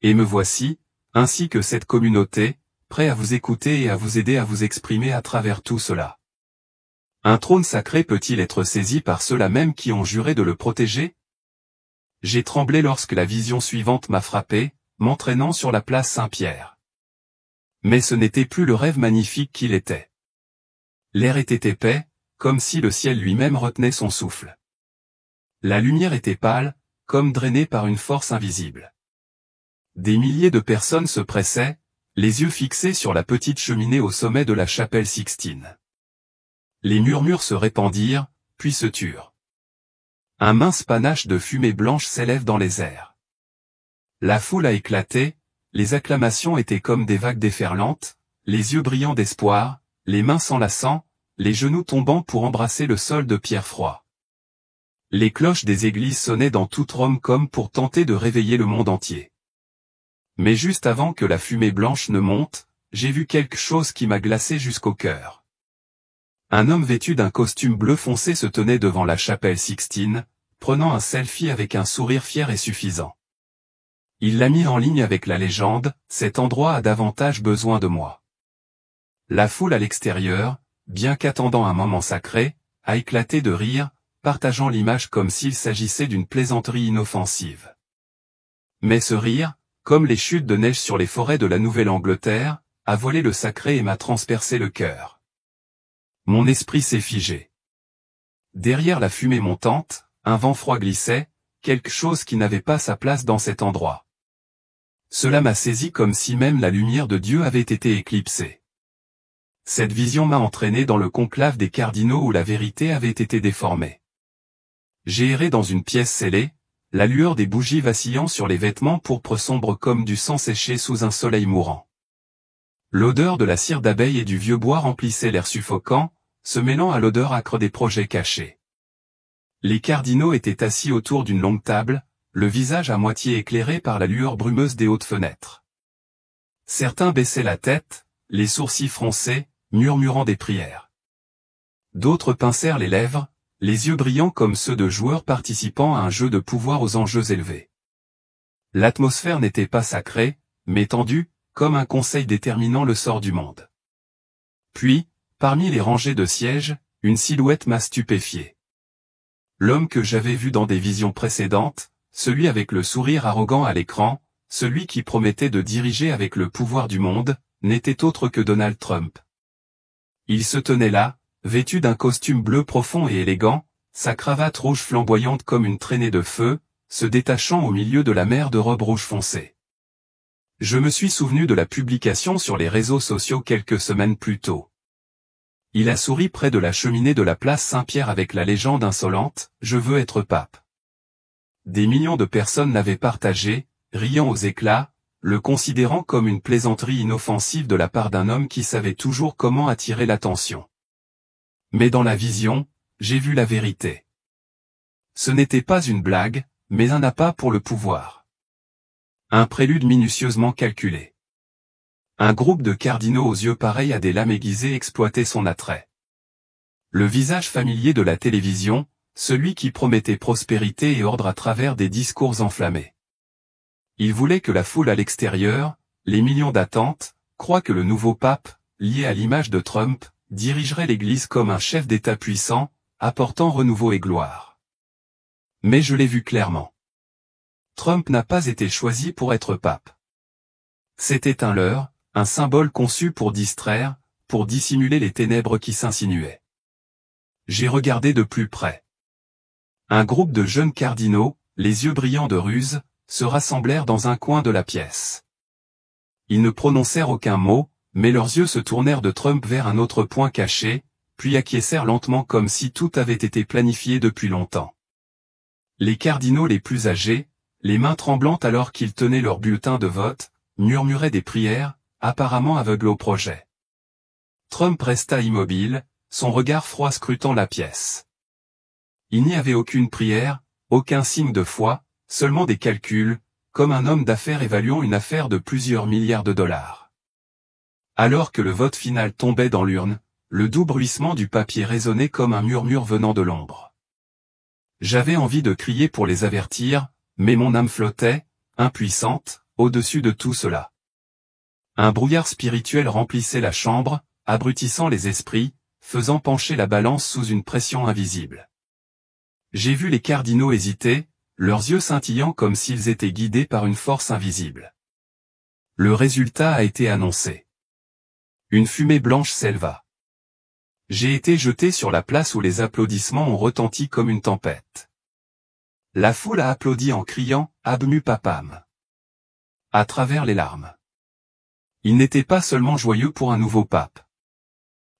Et me voici, ainsi que cette communauté, prêt à vous écouter et à vous aider à vous exprimer à travers tout cela. Un trône sacré peut-il être saisi par ceux-là même qui ont juré de le protéger? J'ai tremblé lorsque la vision suivante m'a frappé, m'entraînant sur la place Saint-Pierre. Mais ce n'était plus le rêve magnifique qu'il était. L'air était épais, comme si le ciel lui-même retenait son souffle. La lumière était pâle, comme drainée par une force invisible. Des milliers de personnes se pressaient, les yeux fixés sur la petite cheminée au sommet de la chapelle Sixtine. Les murmures se répandirent, puis se turent. Un mince panache de fumée blanche s'élève dans les airs. La foule a éclaté, les acclamations étaient comme des vagues déferlantes, les yeux brillants d'espoir, les mains s'enlaçant, les genoux tombant pour embrasser le sol de pierre froid. Les cloches des églises sonnaient dans toute Rome comme pour tenter de réveiller le monde entier. Mais juste avant que la fumée blanche ne monte, j'ai vu quelque chose qui m'a glacé jusqu'au cœur. Un homme vêtu d'un costume bleu foncé se tenait devant la chapelle Sixtine, prenant un selfie avec un sourire fier et suffisant. Il l'a mis en ligne avec la légende, « Cet endroit a davantage besoin de moi ». La foule à l'extérieur, bien qu'attendant un moment sacré, a éclaté de rire, partageant l'image comme s'il s'agissait d'une plaisanterie inoffensive. Mais ce rire, comme les chutes de neige sur les forêts de la Nouvelle-Angleterre, a voilé le sacré et m'a transpercé le cœur. Mon esprit s'est figé. Derrière la fumée montante, un vent froid glissait, quelque chose qui n'avait pas sa place dans cet endroit. Cela m'a saisi comme si même la lumière de Dieu avait été éclipsée. Cette vision m'a entraîné dans le conclave des cardinaux où la vérité avait été déformée. J'ai erré dans une pièce scellée, la lueur des bougies vacillant sur les vêtements pourpre sombre comme du sang séché sous un soleil mourant. L'odeur de la cire d'abeille et du vieux bois remplissait l'air suffocant, se mêlant à l'odeur âcre des projets cachés. Les cardinaux étaient assis autour d'une longue table, le visage à moitié éclairé par la lueur brumeuse des hautes fenêtres. Certains baissaient la tête, les sourcils froncés, murmurant des prières. D'autres pincèrent les lèvres, les yeux brillants comme ceux de joueurs participant à un jeu de pouvoir aux enjeux élevés. L'atmosphère n'était pas sacrée, mais tendue, comme un conseil déterminant le sort du monde. Puis, parmi les rangées de sièges, une silhouette m'a stupéfié. L'homme que j'avais vu dans des visions précédentes, celui avec le sourire arrogant à l'écran, celui qui promettait de diriger avec le pouvoir du monde, n'était autre que Donald Trump. Il se tenait là, vêtu d'un costume bleu profond et élégant, sa cravate rouge flamboyante comme une traînée de feu, se détachant au milieu de la mer de robe rouge foncée. Je me suis souvenu de la publication sur les réseaux sociaux quelques semaines plus tôt. Il a souri près de la cheminée de la place Saint-Pierre avec la légende insolente « Je veux être pape ». Des millions de personnes l'avaient partagé, riant aux éclats, le considérant comme une plaisanterie inoffensive de la part d'un homme qui savait toujours comment attirer l'attention. Mais dans la vision, j'ai vu la vérité. Ce n'était pas une blague, mais un appât pour le pouvoir. Un prélude minutieusement calculé. Un groupe de cardinaux aux yeux pareils à des lames aiguisées exploitait son attrait. Le visage familier de la télévision, celui qui promettait prospérité et ordre à travers des discours enflammés. Il voulait que la foule à l'extérieur, les millions d'attentes, croient que le nouveau pape, lié à l'image de Trump, dirigerait l'Église comme un chef d'État puissant, apportant renouveau et gloire. Mais je l'ai vu clairement. Trump n'a pas été choisi pour être pape. C'était un leurre, un symbole conçu pour distraire, pour dissimuler les ténèbres qui s'insinuaient. J'ai regardé de plus près. Un groupe de jeunes cardinaux, les yeux brillants de ruse, se rassemblèrent dans un coin de la pièce. Ils ne prononcèrent aucun mot, mais leurs yeux se tournèrent de Trump vers un autre point caché, puis acquiescèrent lentement comme si tout avait été planifié depuis longtemps. Les cardinaux les plus âgés, les mains tremblantes alors qu'ils tenaient leur bulletin de vote, murmuraient des prières, apparemment aveugles au projet. Trump resta immobile, son regard froid scrutant la pièce. Il n'y avait aucune prière, aucun signe de foi, seulement des calculs, comme un homme d'affaires évaluant une affaire de plusieurs milliards de dollars. Alors que le vote final tombait dans l'urne, le doux bruissement du papier résonnait comme un murmure venant de l'ombre. J'avais envie de crier pour les avertir, mais mon âme flottait, impuissante, au-dessus de tout cela. Un brouillard spirituel remplissait la chambre, abrutissant les esprits, faisant pencher la balance sous une pression invisible. J'ai vu les cardinaux hésiter, leurs yeux scintillant comme s'ils étaient guidés par une force invisible. Le résultat a été annoncé. Une fumée blanche s'éleva. J'ai été jeté sur la place où les applaudissements ont retenti comme une tempête. La foule a applaudi en criant « Abmu papam » à travers les larmes. Ils n'étaient pas seulement joyeux pour un nouveau pape.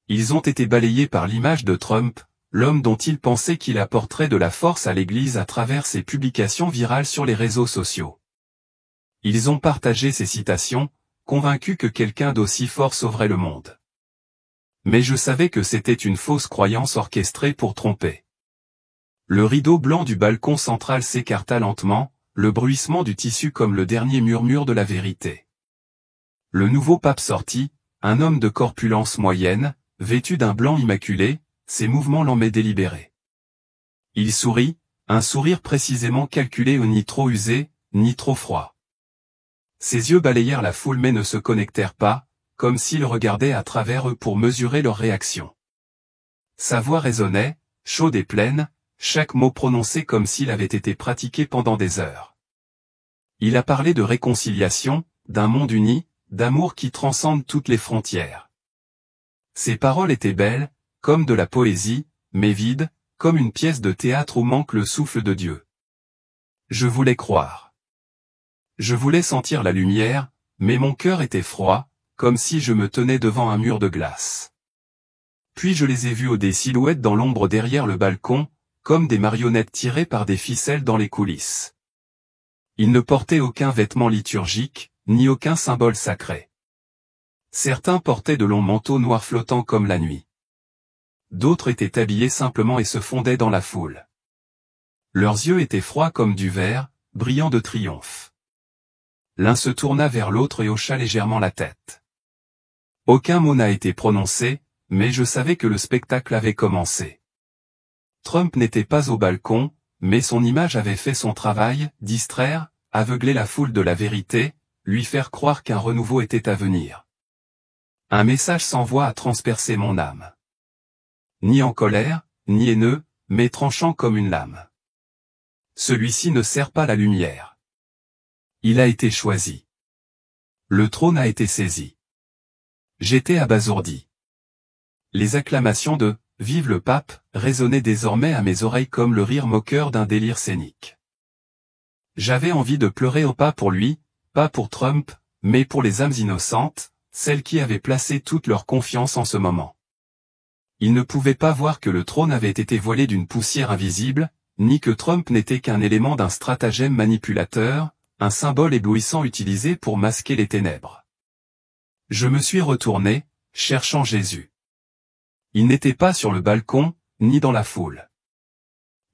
Ils ont été balayés par l'image de Trump, l'homme dont il pensait qu'il apporterait de la force à l'Église à travers ses publications virales sur les réseaux sociaux. Ils ont partagé ces citations, convaincus que quelqu'un d'aussi fort sauverait le monde. Mais je savais que c'était une fausse croyance orchestrée pour tromper. Le rideau blanc du balcon central s'écarta lentement, le bruissement du tissu comme le dernier murmure de la vérité. Le nouveau pape sortit, un homme de corpulence moyenne, vêtu d'un blanc immaculé, ses mouvements lents délibérés. Il sourit, un sourire précisément calculé ni trop usé, ni trop froid. Ses yeux balayèrent la foule mais ne se connectèrent pas, comme s'il regardait à travers eux pour mesurer leur réaction. Sa voix résonnait, chaude et pleine, chaque mot prononcé comme s'il avait été pratiqué pendant des heures. Il a parlé de réconciliation, d'un monde uni, d'amour qui transcende toutes les frontières. Ses paroles étaient belles, comme de la poésie, mais vides, comme une pièce de théâtre où manque le souffle de Dieu. Je voulais croire. Je voulais sentir la lumière, mais mon cœur était froid, comme si je me tenais devant un mur de glace. Puis je les ai vus des silhouettes dans l'ombre derrière le balcon, comme des marionnettes tirées par des ficelles dans les coulisses. Ils ne portaient aucun vêtement liturgique, ni aucun symbole sacré. Certains portaient de longs manteaux noirs flottants comme la nuit. D'autres étaient habillés simplement et se fondaient dans la foule. Leurs yeux étaient froids comme du verre, brillants de triomphe. L'un se tourna vers l'autre et hocha légèrement la tête. Aucun mot n'a été prononcé, mais je savais que le spectacle avait commencé. Trump n'était pas au balcon, mais son image avait fait son travail, distraire, aveugler la foule de la vérité, lui faire croire qu'un renouveau était à venir. Un message sans voix a transpercé mon âme. Ni en colère, ni haineux, mais tranchant comme une lame. Celui-ci ne sert pas la lumière. Il a été choisi. Le trône a été saisi. J'étais abasourdi. Les acclamations de « Vive le pape » résonnaient désormais à mes oreilles comme le rire moqueur d'un délire scénique. J'avais envie de pleurer au pas pour lui, pas pour Trump, mais pour les âmes innocentes, celles qui avaient placé toute leur confiance en ce moment. Ils ne pouvaient pas voir que le trône avait été voilé d'une poussière invisible, ni que Trump n'était qu'un élément d'un stratagème manipulateur, un symbole éblouissant utilisé pour masquer les ténèbres. Je me suis retourné, cherchant Jésus. Il n'était pas sur le balcon, ni dans la foule.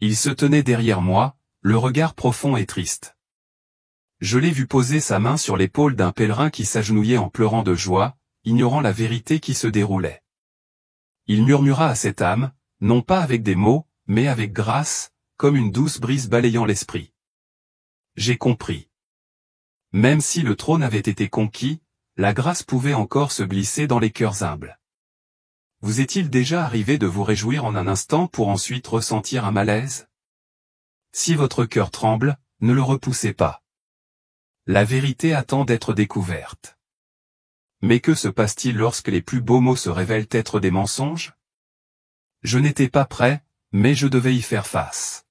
Il se tenait derrière moi, le regard profond et triste. Je l'ai vu poser sa main sur l'épaule d'un pèlerin qui s'agenouillait en pleurant de joie, ignorant la vérité qui se déroulait. Il murmura à cette âme, non pas avec des mots, mais avec grâce, comme une douce brise balayant l'esprit. J'ai compris. Même si le trône avait été conquis, la grâce pouvait encore se glisser dans les cœurs humbles. Vous est-il déjà arrivé de vous réjouir en un instant pour ensuite ressentir un malaise? Si votre cœur tremble, ne le repoussez pas. La vérité attend d'être découverte. Mais que se passe-t-il lorsque les plus beaux mots se révèlent être des mensonges? Je n'étais pas prêt, mais je devais y faire face.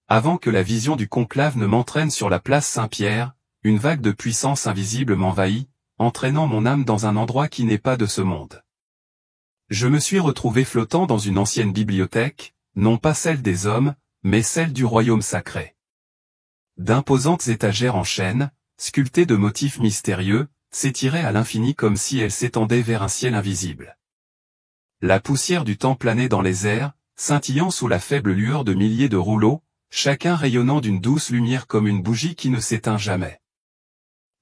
Avant que la vision du conclave ne m'entraîne sur la place Saint-Pierre, une vague de puissance invisible m'envahit, entraînant mon âme dans un endroit qui n'est pas de ce monde. Je me suis retrouvé flottant dans une ancienne bibliothèque, non pas celle des hommes, mais celle du royaume sacré. D'imposantes étagères en chêne, sculptées de motifs mystérieux, s'étiraient à l'infini comme si elles s'étendaient vers un ciel invisible. La poussière du temps planait dans les airs, scintillant sous la faible lueur de milliers de rouleaux, chacun rayonnant d'une douce lumière comme une bougie qui ne s'éteint jamais.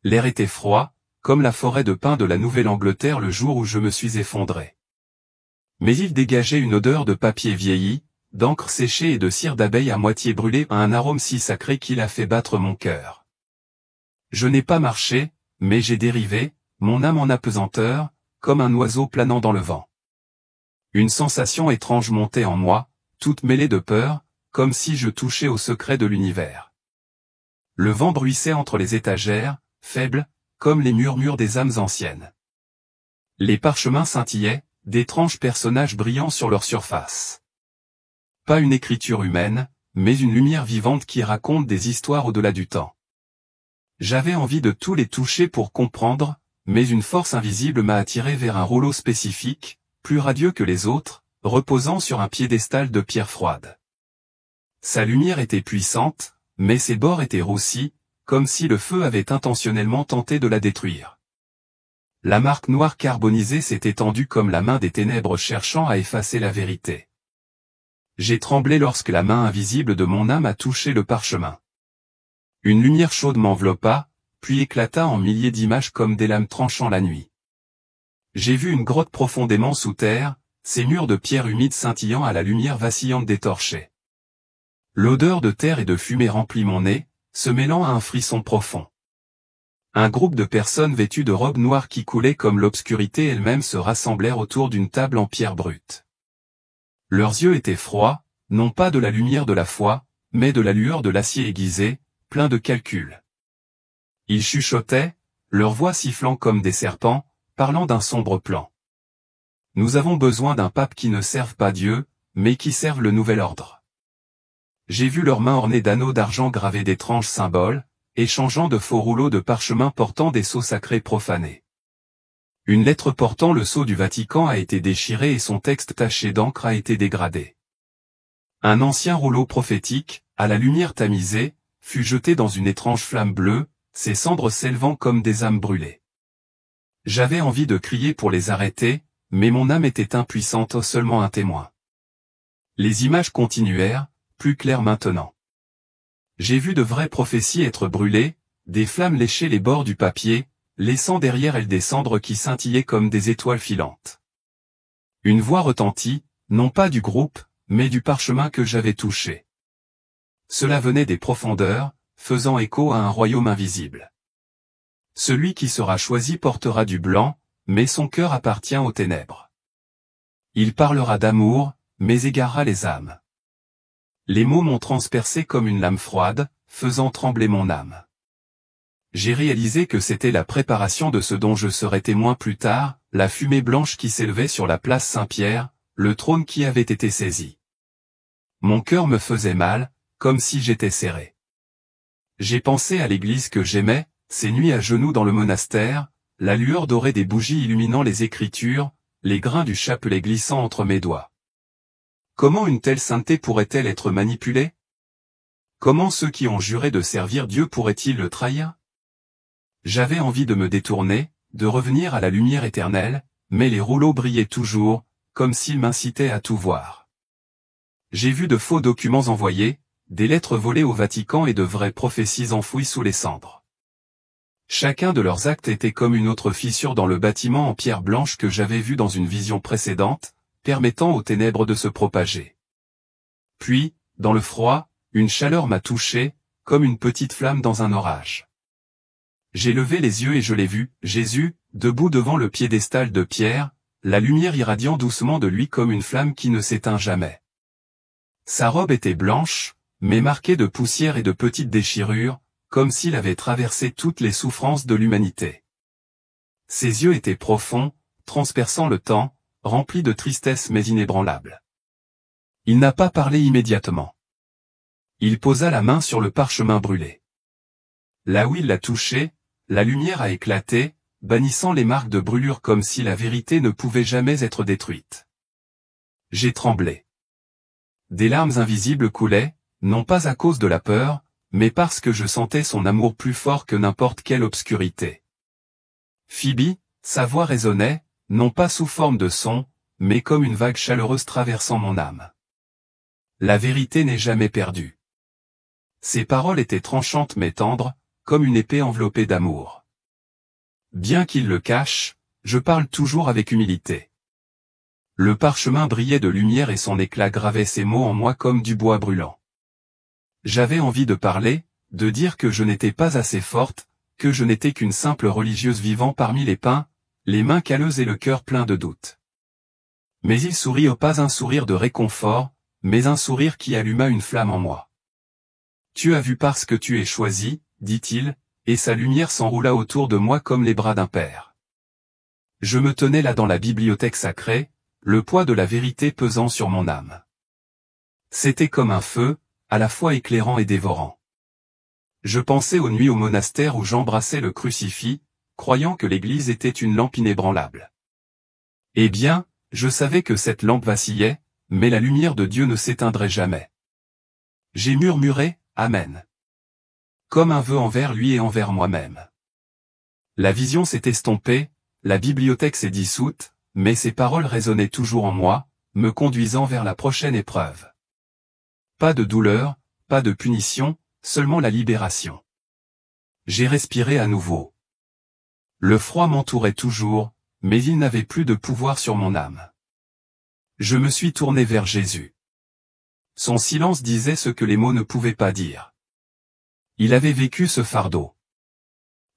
L'air était froid, comme la forêt de pins de la Nouvelle-Angleterre le jour où je me suis effondré. Mais il dégageait une odeur de papier vieilli, d'encre séchée et de cire d'abeille à moitié brûlée, un arôme si sacré qu'il a fait battre mon cœur. Je n'ai pas marché, mais j'ai dérivé, mon âme en apesanteur, comme un oiseau planant dans le vent. Une sensation étrange montait en moi, toute mêlée de peur, comme si je touchais au secret de l'univers. Le vent bruissait entre les étagères, faible, comme les murmures des âmes anciennes. Les parchemins scintillaient, d'étranges personnages brillants sur leur surface. Pas une écriture humaine, mais une lumière vivante qui raconte des histoires au-delà du temps. J'avais envie de tous les toucher pour comprendre, mais une force invisible m'a attiré vers un rouleau spécifique, plus radieux que les autres, reposant sur un piédestal de pierre froide. Sa lumière était puissante, mais ses bords étaient roussis, comme si le feu avait intentionnellement tenté de la détruire. La marque noire carbonisée s'est étendue comme la main des ténèbres cherchant à effacer la vérité. J'ai tremblé lorsque la main invisible de mon âme a touché le parchemin. Une lumière chaude m'enveloppa, puis éclata en milliers d'images comme des lames tranchant la nuit. J'ai vu une grotte profondément sous terre, ses murs de pierre humide scintillant à la lumière vacillante des torchets. L'odeur de terre et de fumée remplit mon nez, se mêlant à un frisson profond. Un groupe de personnes vêtues de robes noires qui coulaient comme l'obscurité elle-même se rassemblèrent autour d'une table en pierre brute. Leurs yeux étaient froids, non pas de la lumière de la foi, mais de la lueur de l'acier aiguisé, plein de calculs. Ils chuchotaient, leurs voix sifflant comme des serpents, parlant d'un sombre plan. Nous avons besoin d'un pape qui ne serve pas Dieu, mais qui serve le nouvel ordre. J'ai vu leurs mains ornées d'anneaux d'argent gravés d'étranges symboles, échangeant de faux rouleaux de parchemin portant des sceaux sacrés profanés. Une lettre portant le sceau du Vatican a été déchirée et son texte taché d'encre a été dégradé. Un ancien rouleau prophétique, à la lumière tamisée, fut jeté dans une étrange flamme bleue, ses cendres s'élevant comme des âmes brûlées. J'avais envie de crier pour les arrêter, mais mon âme était impuissante, seulement un témoin. Les images continuèrent, plus claires maintenant. J'ai vu de vraies prophéties être brûlées, des flammes lécher les bords du papier, laissant derrière elles des cendres qui scintillaient comme des étoiles filantes. Une voix retentit, non pas du groupe, mais du parchemin que j'avais touché. Cela venait des profondeurs, faisant écho à un royaume invisible. Celui qui sera choisi portera du blanc, mais son cœur appartient aux ténèbres. Il parlera d'amour, mais égarera les âmes. Les mots m'ont transpercé comme une lame froide, faisant trembler mon âme. J'ai réalisé que c'était la préparation de ce dont je serais témoin plus tard, la fumée blanche qui s'élevait sur la place Saint-Pierre, le trône qui avait été saisi. Mon cœur me faisait mal, comme si j'étais serré. J'ai pensé à l'église que j'aimais, ces nuits à genoux dans le monastère, la lueur dorée des bougies illuminant les écritures, les grains du chapelet glissant entre mes doigts. Comment une telle sainteté pourrait-elle être manipulée? Comment ceux qui ont juré de servir Dieu pourraient-ils le trahir? J'avais envie de me détourner, de revenir à la lumière éternelle, mais les rouleaux brillaient toujours, comme s'ils m'incitaient à tout voir. J'ai vu de faux documents envoyés, des lettres volées au Vatican et de vraies prophéties enfouies sous les cendres. Chacun de leurs actes était comme une autre fissure dans le bâtiment en pierre blanche que j'avais vu dans une vision précédente, permettant aux ténèbres de se propager. Puis, dans le froid, une chaleur m'a touché, comme une petite flamme dans un orage. J'ai levé les yeux et je l'ai vu, Jésus, debout devant le piédestal de pierre, la lumière irradiant doucement de lui comme une flamme qui ne s'éteint jamais. Sa robe était blanche, mais marquée de poussière et de petites déchirures, comme s'il avait traversé toutes les souffrances de l'humanité. Ses yeux étaient profonds, transperçant le temps, remplis de tristesse mais inébranlables. Il n'a pas parlé immédiatement. Il posa la main sur le parchemin brûlé. Là où il l'a touché, la lumière a éclaté, bannissant les marques de brûlure comme si la vérité ne pouvait jamais être détruite. J'ai tremblé. Des larmes invisibles coulaient, non pas à cause de la peur, mais parce que je sentais son amour plus fort que n'importe quelle obscurité. Phoebe, sa voix résonnait, non pas sous forme de son, mais comme une vague chaleureuse traversant mon âme. La vérité n'est jamais perdue. Ses paroles étaient tranchantes mais tendres, comme une épée enveloppée d'amour. Bien qu'il le cache, je parle toujours avec humilité. Le parchemin brillait de lumière et son éclat gravait ces mots en moi comme du bois brûlant. J'avais envie de parler, de dire que je n'étais pas assez forte, que je n'étais qu'une simple religieuse vivant parmi les pins, les mains calleuses et le cœur plein de doutes. Mais il sourit pas un sourire de réconfort, mais un sourire qui alluma une flamme en moi. Tu as vu parce que tu es choisi, dit-il, et sa lumière s'enroula autour de moi comme les bras d'un père. Je me tenais là dans la bibliothèque sacrée, le poids de la vérité pesant sur mon âme. C'était comme un feu, à la fois éclairant et dévorant. Je pensais aux nuits au monastère où j'embrassais le crucifix, croyant que l'église était une lampe inébranlable. Eh bien, Je savais que cette lampe vacillait, mais la lumière de Dieu ne s'éteindrait jamais. J'ai murmuré, Amen. Comme un vœu envers lui et envers moi-même. La vision s'est estompée, la bibliothèque s'est dissoute, mais ces paroles résonnaient toujours en moi, me conduisant vers la prochaine épreuve. Pas de douleur, pas de punition, seulement la libération. J'ai respiré à nouveau. Le froid m'entourait toujours, mais il n'avait plus de pouvoir sur mon âme. Je me suis tourné vers Jésus. Son silence disait ce que les mots ne pouvaient pas dire. Il avait vécu ce fardeau.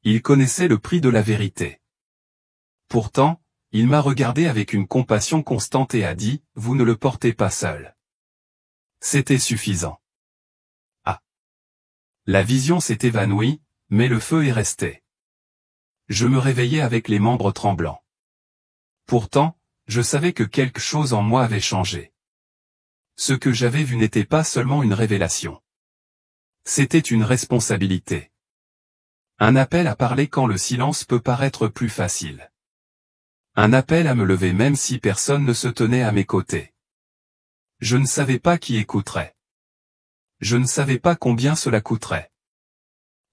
Il connaissait le prix de la vérité. Pourtant, il m'a regardé avec une compassion constante et a dit, « Vous ne le portez pas seul. » C'était suffisant. Ah. La vision s'est évanouie, mais le feu est resté. Je me réveillais avec les membres tremblants. Pourtant, je savais que quelque chose en moi avait changé. Ce que j'avais vu n'était pas seulement une révélation. C'était une responsabilité. Un appel à parler quand le silence peut paraître plus facile. Un appel à me lever même si personne ne se tenait à mes côtés. Je ne savais pas qui écouterait. Je ne savais pas combien cela coûterait.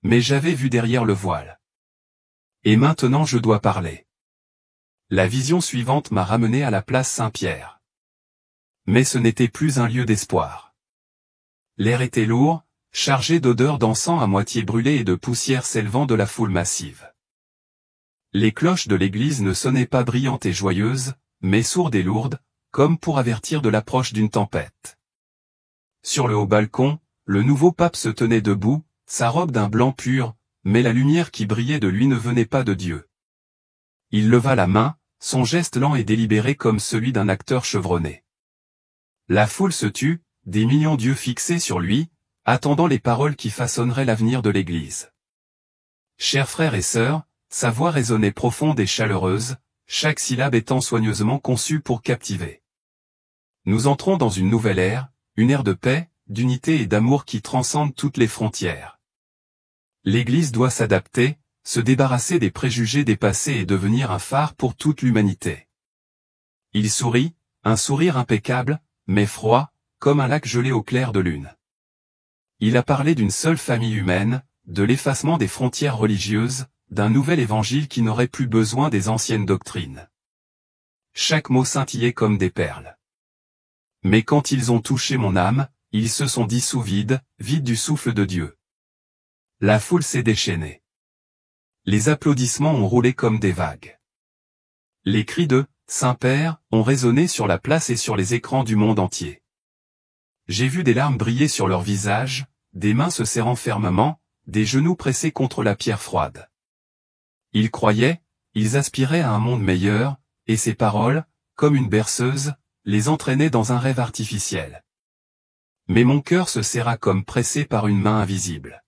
Mais j'avais vu derrière le voile. Et maintenant je dois parler. La vision suivante m'a ramené à la place Saint-Pierre. Mais ce n'était plus un lieu d'espoir. L'air était lourd, chargé d'odeurs d'encens à moitié brûlé et de poussière s'élevant de la foule massive. Les cloches de l'église ne sonnaient pas brillantes et joyeuses, mais sourdes et lourdes, comme pour avertir de l'approche d'une tempête. Sur le haut balcon, le nouveau pape se tenait debout, sa robe d'un blanc pur, mais la lumière qui brillait de lui ne venait pas de Dieu. Il leva la main, son geste lent et délibéré comme celui d'un acteur chevronné. La foule se tut, des millions d'yeux fixés sur lui, attendant les paroles qui façonneraient l'avenir de l'Église. Chers frères et sœurs, sa voix résonnait profonde et chaleureuse, chaque syllabe étant soigneusement conçue pour captiver. Nous entrons dans une nouvelle ère, une ère de paix, d'unité et d'amour qui transcende toutes les frontières. L'Église doit s'adapter, se débarrasser des préjugés dépassés et devenir un phare pour toute l'humanité. Il sourit, un sourire impeccable, mais froid, comme un lac gelé au clair de lune. Il a parlé d'une seule famille humaine, de l'effacement des frontières religieuses, d'un nouvel évangile qui n'aurait plus besoin des anciennes doctrines. Chaque mot scintillait comme des perles. Mais quand ils ont touché mon âme, ils se sont dissous vides du souffle de Dieu. La foule s'est déchaînée. Les applaudissements ont roulé comme des vagues. Les cris de « Saint-Père » ont résonné sur la place et sur les écrans du monde entier. J'ai vu des larmes briller sur leurs visages, des mains se serrant fermement, des genoux pressés contre la pierre froide. Ils croyaient, ils aspiraient à un monde meilleur, et ces paroles, comme une berceuse, les entraînaient dans un rêve artificiel. Mais mon cœur se serra comme pressé par une main invisible.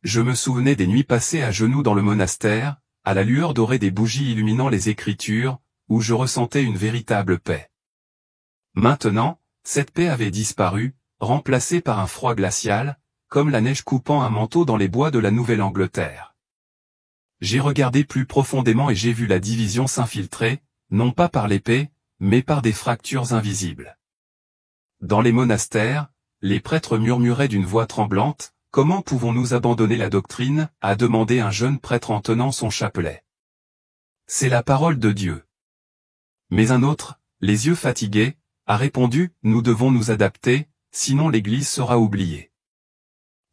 Je me souvenais des nuits passées à genoux dans le monastère, à la lueur dorée des bougies illuminant les Écritures, où je ressentais une véritable paix. Maintenant, cette paix avait disparu, remplacée par un froid glacial, comme la neige coupant un manteau dans les bois de la Nouvelle-Angleterre. J'ai regardé plus profondément et j'ai vu la division s'infiltrer, non pas par l'épée, mais par des fractures invisibles. Dans les monastères, les prêtres murmuraient d'une voix tremblante, « Comment pouvons-nous abandonner la doctrine ?» a demandé un jeune prêtre en tenant son chapelet. C'est la parole de Dieu. Mais un autre, les yeux fatigués, a répondu, « Nous devons nous adapter, sinon l'Église sera oubliée. »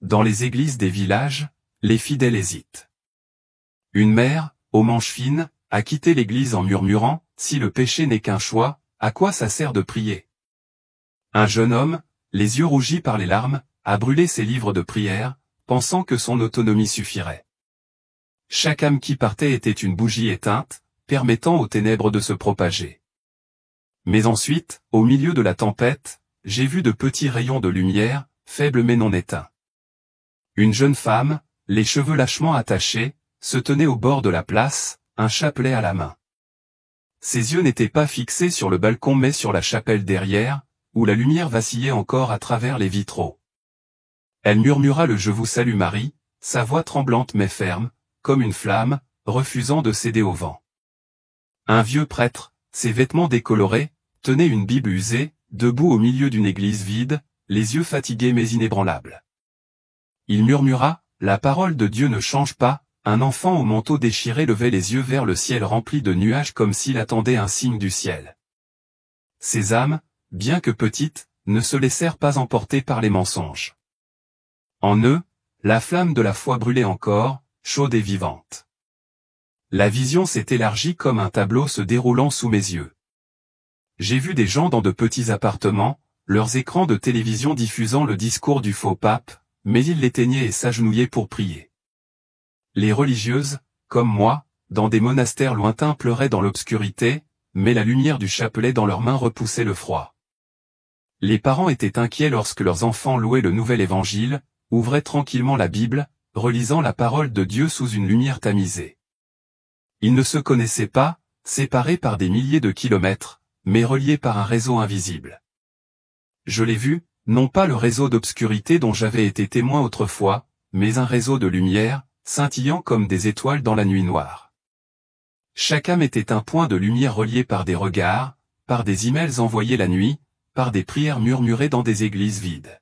Dans les églises des villages, les fidèles hésitent. Une mère, aux manches fines, a quitté l'Église en murmurant, « Si le péché n'est qu'un choix, à quoi ça sert de prier ?» Un jeune homme, les yeux rougis par les larmes, a brûlé ses livres de prière, pensant que son autonomie suffirait. Chaque âme qui partait était une bougie éteinte, permettant aux ténèbres de se propager. Mais ensuite, au milieu de la tempête, j'ai vu de petits rayons de lumière, faibles mais non éteints. Une jeune femme, les cheveux lâchement attachés, se tenait au bord de la place, un chapelet à la main. Ses yeux n'étaient pas fixés sur le balcon mais sur la chapelle derrière, où la lumière vacillait encore à travers les vitraux. Elle murmura le « Je vous salue Marie », sa voix tremblante mais ferme, comme une flamme, refusant de céder au vent. Un vieux prêtre, ses vêtements décolorés, tenait une Bible usée, debout au milieu d'une église vide, les yeux fatigués mais inébranlables. Il murmura, « La parole de Dieu ne change pas », un enfant au manteau déchiré levait les yeux vers le ciel rempli de nuages comme s'il attendait un signe du ciel. Ces âmes, bien que petites, ne se laissèrent pas emporter par les mensonges. En eux, la flamme de la foi brûlait encore, chaude et vivante. La vision s'est élargie comme un tableau se déroulant sous mes yeux. J'ai vu des gens dans de petits appartements, leurs écrans de télévision diffusant le discours du faux pape, mais ils l'éteignaient et s'agenouillaient pour prier. Les religieuses, comme moi, dans des monastères lointains pleuraient dans l'obscurité, mais la lumière du chapelet dans leurs mains repoussait le froid. Les parents étaient inquiets lorsque leurs enfants louaient le nouvel évangile, ouvraient tranquillement la Bible, relisant la parole de Dieu sous une lumière tamisée. Ils ne se connaissaient pas, séparés par des milliers de kilomètres, mais reliés par un réseau invisible. Je l'ai vu, non pas le réseau d'obscurité dont j'avais été témoin autrefois, mais un réseau de lumière, scintillant comme des étoiles dans la nuit noire. Chaque âme était un point de lumière relié par des regards, par des emails envoyés la nuit, par des prières murmurées dans des églises vides.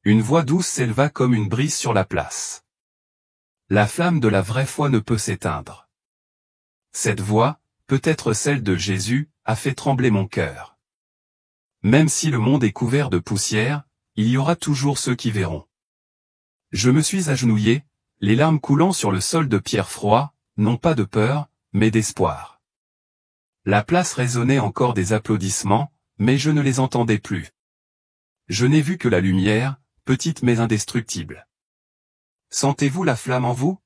Une voix douce s'éleva comme une brise sur la place. La flamme de la vraie foi ne peut s'éteindre. Cette voix, peut-être celle de Jésus, a fait trembler mon cœur. Même si le monde est couvert de poussière, il y aura toujours ceux qui verront. Je me suis agenouillé, les larmes coulant sur le sol de pierre froid, non pas de peur, mais d'espoir. La place résonnait encore des applaudissements, mais je ne les entendais plus. Je n'ai vu que la lumière, petite mais indestructible. Sentez-vous la flamme en vous?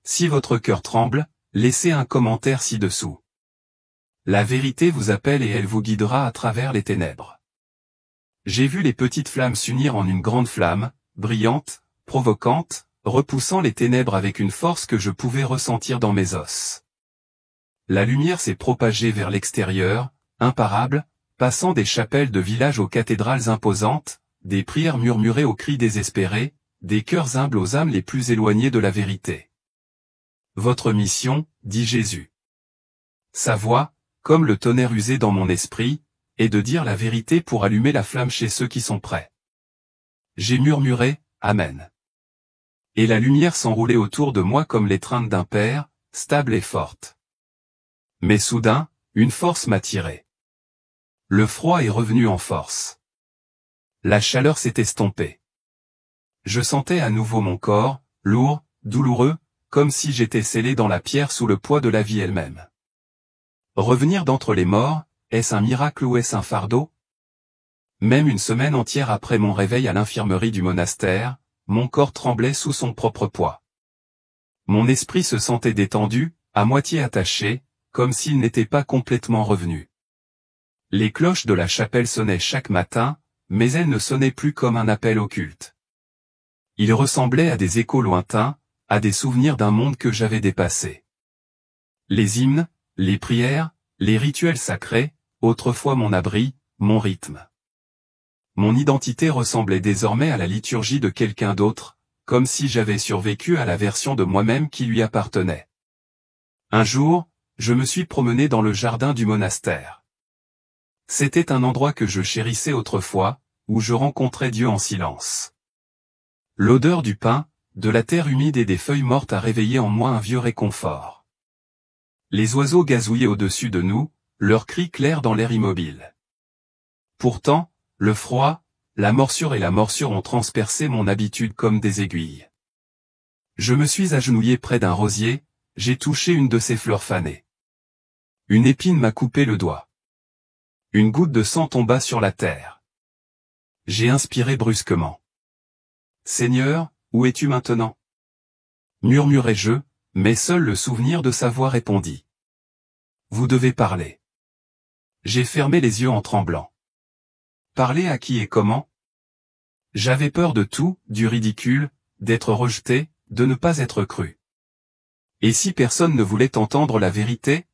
Si votre cœur tremble, laissez un commentaire ci-dessous. La vérité vous appelle et elle vous guidera à travers les ténèbres. J'ai vu les petites flammes s'unir en une grande flamme, brillante, provocante, repoussant les ténèbres avec une force que je pouvais ressentir dans mes os. La lumière s'est propagée vers l'extérieur, imparable, passant des chapelles de village aux cathédrales imposantes, des prières murmurées aux cris désespérés, des cœurs humbles aux âmes les plus éloignées de la vérité. Votre mission, dit Jésus. Sa voix, comme le tonnerre usé dans mon esprit, est de dire la vérité pour allumer la flamme chez ceux qui sont prêts. J'ai murmuré, Amen. Et la lumière s'enroulait autour de moi comme l'étreinte d'un père, stable et forte. Mais soudain, une force m'a tiré. Le froid est revenu en force. La chaleur s'est estompée. Je sentais à nouveau mon corps, lourd, douloureux, comme si j'étais scellé dans la pierre sous le poids de la vie elle-même. Revenir d'entre les morts, est-ce un miracle ou est-ce un fardeau? Même une semaine entière après mon réveil à l'infirmerie du monastère, mon corps tremblait sous son propre poids. Mon esprit se sentait détendu, à moitié attaché, comme s'il n'était pas complètement revenu. Les cloches de la chapelle sonnaient chaque matin, mais elles ne sonnaient plus comme un appel au culte. Ils ressemblaient à des échos lointains, à des souvenirs d'un monde que j'avais dépassé. Les hymnes, les prières, les rituels sacrés, autrefois mon abri, mon rythme. Mon identité ressemblait désormais à la liturgie de quelqu'un d'autre, comme si j'avais survécu à la version de moi-même qui lui appartenait. Un jour, je me suis promené dans le jardin du monastère. C'était un endroit que je chérissais autrefois, où je rencontrais Dieu en silence. L'odeur du pain, de la terre humide et des feuilles mortes a réveillé en moi un vieux réconfort. Les oiseaux gazouillaient au-dessus de nous, leurs cris clairs dans l'air immobile. Pourtant, le froid, la morsure et la morsure ont transpercé mon habitude comme des aiguilles. Je me suis agenouillé près d'un rosier, j'ai touché une de ses fleurs fanées. Une épine m'a coupé le doigt. Une goutte de sang tomba sur la terre. J'ai inspiré brusquement. Seigneur, où es-tu maintenant? Murmurai-je, mais seul le souvenir de sa voix répondit. Vous devez parler. J'ai fermé les yeux en tremblant. Parler à qui et comment? J'avais peur de tout, du ridicule, d'être rejeté, de ne pas être cru. Et si personne ne voulait entendre la vérité?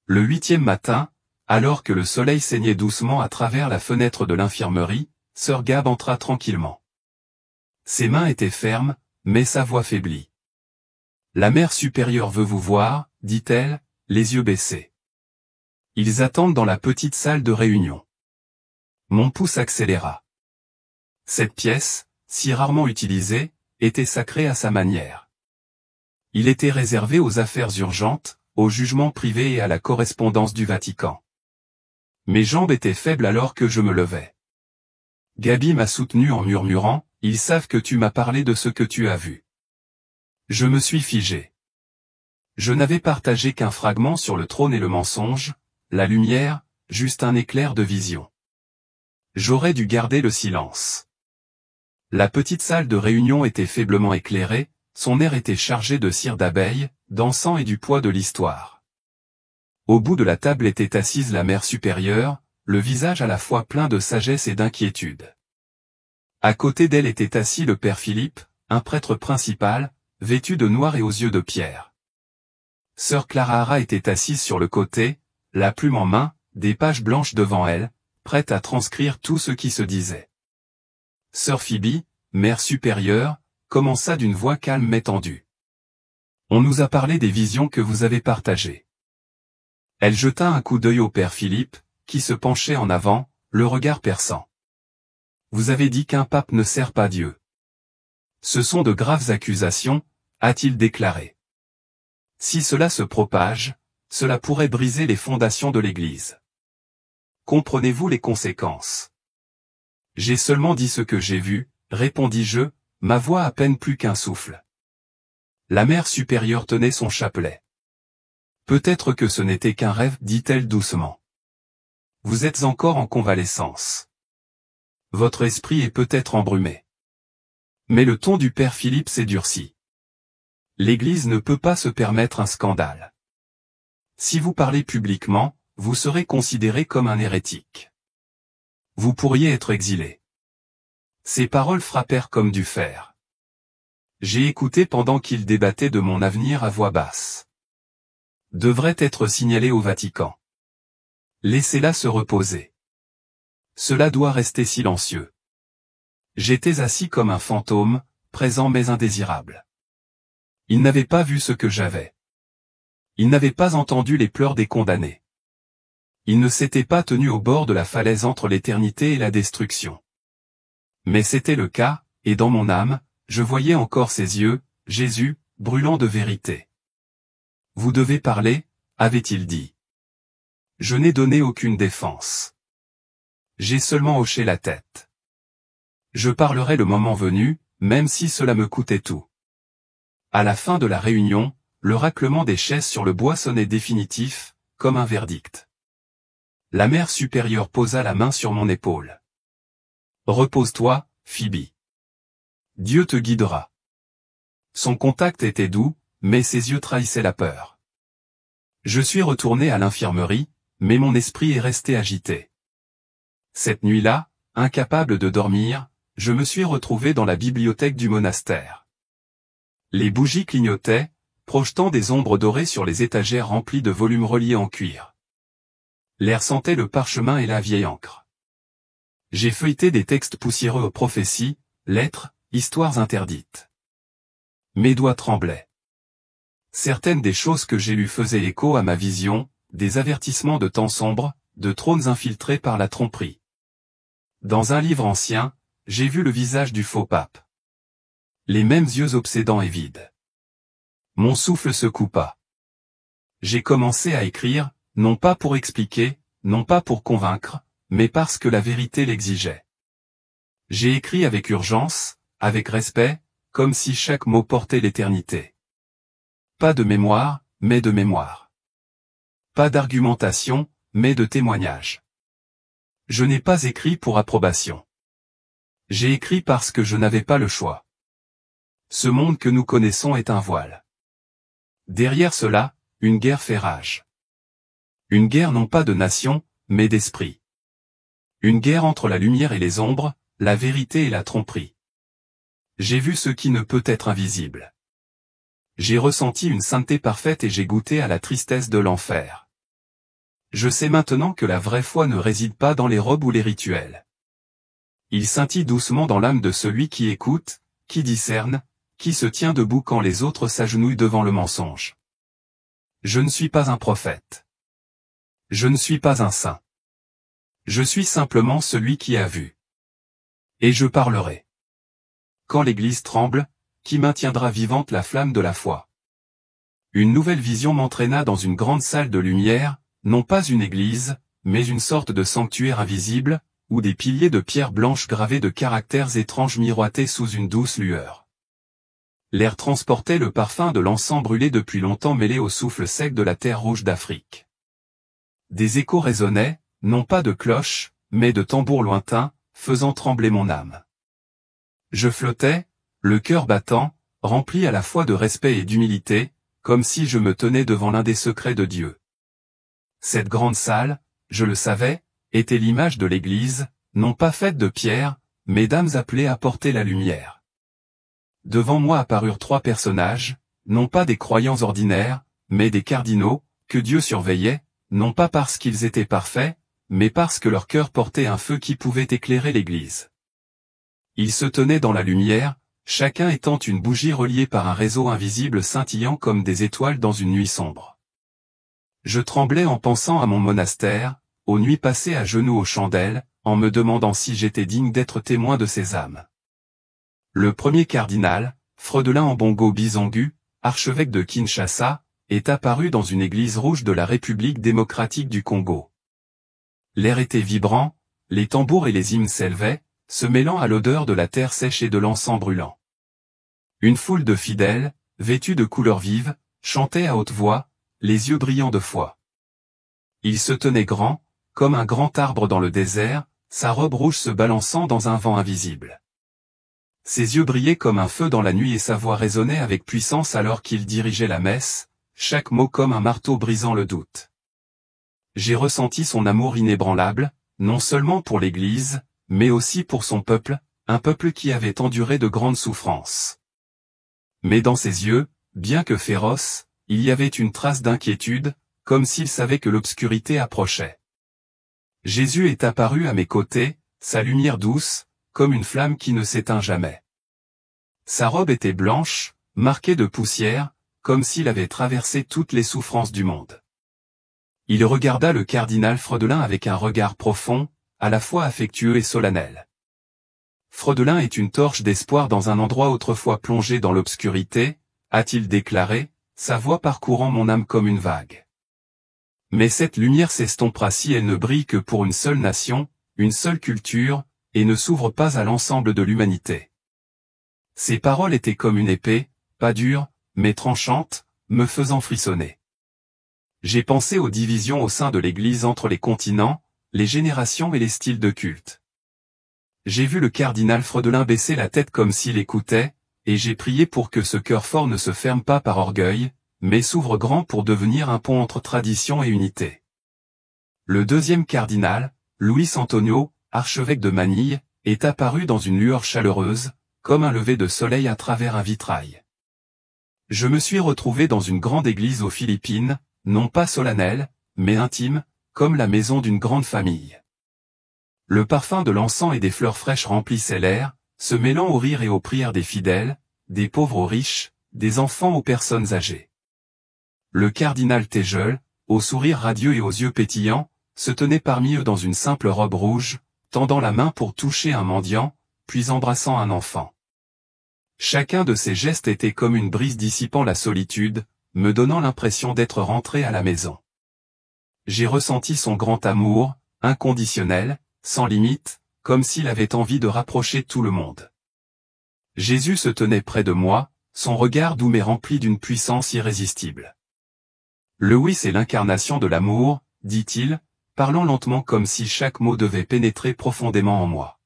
Le 8e matin, alors que le soleil saignait doucement à travers la fenêtre de l'infirmerie, sœur Gab entra tranquillement. Ses mains étaient fermes, mais sa voix faiblit. La mère supérieure veut vous voir, dit-elle, les yeux baissés. Ils attendent dans la petite salle de réunion. Mon pouce accéléra. Cette pièce, si rarement utilisée, était sacrée à sa manière. Il était réservé aux affaires urgentes, aux jugements privés et à la correspondance du Vatican. Mes jambes étaient faibles alors que je me levais. Gaby m'a soutenu en murmurant, « Ils savent que tu m'as parlé de ce que tu as vu. » Je me suis figé. Je n'avais partagé qu'un fragment sur le trône et le mensonge, la lumière, juste un éclair de vision. J'aurais dû garder le silence. La petite salle de réunion était faiblement éclairée, son air était chargé de cire d'abeille, d'encens et du poids de l'histoire. Au bout de la table était assise la mère supérieure, le visage à la fois plein de sagesse et d'inquiétude. À côté d'elle était assis le père Philippe, un prêtre principal, vêtu de noir et aux yeux de pierre. Sœur Clara Hara était assise sur le côté, la plume en main, des pages blanches devant elle, prête à transcrire tout ce qui se disait. Sœur Phoebe, mère supérieure, commença d'une voix calme mais tendue. On nous a parlé des visions que vous avez partagées. Elle jeta un coup d'œil au père Philippe, qui se penchait en avant, le regard perçant. Vous avez dit qu'un pape ne sert pas Dieu. Ce sont de graves accusations, a-t-il déclaré. Si cela se propage, cela pourrait briser les fondations de l'Église. Comprenez-vous les conséquences? J'ai seulement dit ce que j'ai vu, répondis-je, ma voix à peine plus qu'un souffle. La mère supérieure tenait son chapelet. Peut-être que ce n'était qu'un rêve, dit-elle doucement. Vous êtes encore en convalescence. Votre esprit est peut-être embrumé. Mais le ton du père Philippe s'est durci. L'Église ne peut pas se permettre un scandale. Si vous parlez publiquement, vous serez considéré comme un hérétique. Vous pourriez être exilé. Ces paroles frappèrent comme du fer. J'ai écouté pendant qu'il débattait de mon avenir à voix basse. Devrait être signalé au Vatican. Laissez-la se reposer. Cela doit rester silencieux. J'étais assis comme un fantôme, présent mais indésirable. Il n'avait pas vu ce que j'avais. Il n'avait pas entendu les pleurs des condamnés. Il ne s'était pas tenu au bord de la falaise entre l'éternité et la destruction. Mais c'était le cas, et dans mon âme, je voyais encore ses yeux, Jésus, brûlant de vérité. Vous devez parler, avait-il dit. Je n'ai donné aucune défense. J'ai seulement hoché la tête. Je parlerai le moment venu, même si cela me coûtait tout. À la fin de la réunion, le raclement des chaises sur le bois sonnait définitif, comme un verdict. La mère supérieure posa la main sur mon épaule. Repose-toi, Phoebe. Dieu te guidera. Son contact était doux, mais ses yeux trahissaient la peur. Je suis retourné à l'infirmerie, mais mon esprit est resté agité. Cette nuit-là, incapable de dormir, je me suis retrouvé dans la bibliothèque du monastère. Les bougies clignotaient, projetant des ombres dorées sur les étagères remplies de volumes reliés en cuir. L'air sentait le parchemin et la vieille encre. J'ai feuilleté des textes poussiéreux aux prophéties, lettres, histoires interdites. Mes doigts tremblaient. Certaines des choses que j'ai lues faisaient écho à ma vision, des avertissements de temps sombres, de trônes infiltrés par la tromperie. Dans un livre ancien, j'ai vu le visage du faux pape. Les mêmes yeux obsédants et vides. Mon souffle se coupa. J'ai commencé à écrire, non pas pour expliquer, non pas pour convaincre, mais parce que la vérité l'exigeait. J'ai écrit avec urgence, avec respect, comme si chaque mot portait l'éternité. Pas de mémoire, mais de mémoire. Pas d'argumentation, mais de témoignage. Je n'ai pas écrit pour approbation. J'ai écrit parce que je n'avais pas le choix. Ce monde que nous connaissons est un voile. Derrière cela, une guerre fait rage. Une guerre non pas de nation, mais d'esprit. Une guerre entre la lumière et les ombres, la vérité et la tromperie. J'ai vu ce qui ne peut être invisible. J'ai ressenti une sainteté parfaite et j'ai goûté à la tristesse de l'enfer. Je sais maintenant que la vraie foi ne réside pas dans les robes ou les rituels. Il scintille doucement dans l'âme de celui qui écoute, qui discerne, qui se tient debout quand les autres s'agenouillent devant le mensonge. Je ne suis pas un prophète. Je ne suis pas un saint. Je suis simplement celui qui a vu. Et je parlerai. Quand l'Église tremble, qui maintiendra vivante la flamme de la foi? Une nouvelle vision m'entraîna dans une grande salle de lumière, non pas une église, mais une sorte de sanctuaire invisible, où des piliers de pierre blanche gravés de caractères étranges miroitaient sous une douce lueur. L'air transportait le parfum de l'encens brûlé depuis longtemps mêlé au souffle sec de la terre rouge d'Afrique. Des échos résonnaient, non pas de cloches, mais de tambours lointains, faisant trembler mon âme. Je flottais, le cœur battant, rempli à la fois de respect et d'humilité, comme si je me tenais devant l'un des secrets de Dieu. Cette grande salle, je le savais, était l'image de l'Église, non pas faite de pierre, mais d'âmes appelées à porter la lumière. Devant moi apparurent 3 personnages, non pas des croyants ordinaires, mais des cardinaux, que Dieu surveillait, non pas parce qu'ils étaient parfaits, mais parce que leur cœur portait un feu qui pouvait éclairer l'Église. Ils se tenaient dans la lumière, chacun étant une bougie reliée par un réseau invisible scintillant comme des étoiles dans une nuit sombre. Je tremblais en pensant à mon monastère, aux nuits passées à genoux aux chandelles, en me demandant si j'étais digne d'être témoin de ces âmes. Le premier cardinal, Fredelin Ambongo Bizongu, archevêque de Kinshasa, est apparu dans une église rouge de la République démocratique du Congo. L'air était vibrant, les tambours et les hymnes s'élevaient, se mêlant à l'odeur de la terre sèche et de l'encens brûlant. Une foule de fidèles, vêtus de couleurs vives, chantait à haute voix, les yeux brillants de foi. Il se tenait grand, comme un grand arbre dans le désert, sa robe rouge se balançant dans un vent invisible. Ses yeux brillaient comme un feu dans la nuit et sa voix résonnait avec puissance alors qu'il dirigeait la messe, chaque mot comme un marteau brisant le doute. J'ai ressenti son amour inébranlable, non seulement pour l'Église, mais aussi pour son peuple, un peuple qui avait enduré de grandes souffrances. Mais dans ses yeux, bien que féroces, il y avait une trace d'inquiétude, comme s'il savait que l'obscurité approchait. Jésus est apparu à mes côtés, sa lumière douce, comme une flamme qui ne s'éteint jamais. Sa robe était blanche, marquée de poussière, comme s'il avait traversé toutes les souffrances du monde. Il regarda le cardinal Fredelin avec un regard profond, à la fois affectueux et solennel. Fredelin est une torche d'espoir dans un endroit autrefois plongé dans l'obscurité, a-t-il déclaré, sa voix parcourant mon âme comme une vague. Mais cette lumière s'estompera si elle ne brille que pour une seule nation, une seule culture, et ne s'ouvre pas à l'ensemble de l'humanité. Ses paroles étaient comme une épée, pas dure, mais tranchante, me faisant frissonner. J'ai pensé aux divisions au sein de l'Église entre les continents, les générations et les styles de culte. J'ai vu le cardinal Fredelin baisser la tête comme s'il écoutait, et j'ai prié pour que ce cœur fort ne se ferme pas par orgueil, mais s'ouvre grand pour devenir un pont entre tradition et unité. Le deuxième cardinal, Luis Antonio, archevêque de Manille, est apparu dans une lueur chaleureuse, comme un lever de soleil à travers un vitrail. Je me suis retrouvé dans une grande église aux Philippines, non pas solennelle, mais intime, comme la maison d'une grande famille. Le parfum de l'encens et des fleurs fraîches remplissait l'air, se mêlant aux rires et aux prières des fidèles, des pauvres aux riches, des enfants aux personnes âgées. Le cardinal Tejeul, au sourire radieux et aux yeux pétillants, se tenait parmi eux dans une simple robe rouge, tendant la main pour toucher un mendiant, puis embrassant un enfant. Chacun de ces gestes était comme une brise dissipant la solitude, me donnant l'impression d'être rentré à la maison. J'ai ressenti son grand amour, inconditionnel, sans limite, comme s'il avait envie de rapprocher tout le monde. Jésus se tenait près de moi, son regard doux mais rempli d'une puissance irrésistible. Lewis est l'incarnation de l'amour, dit-il, parlant lentement comme si chaque mot devait pénétrer profondément en moi.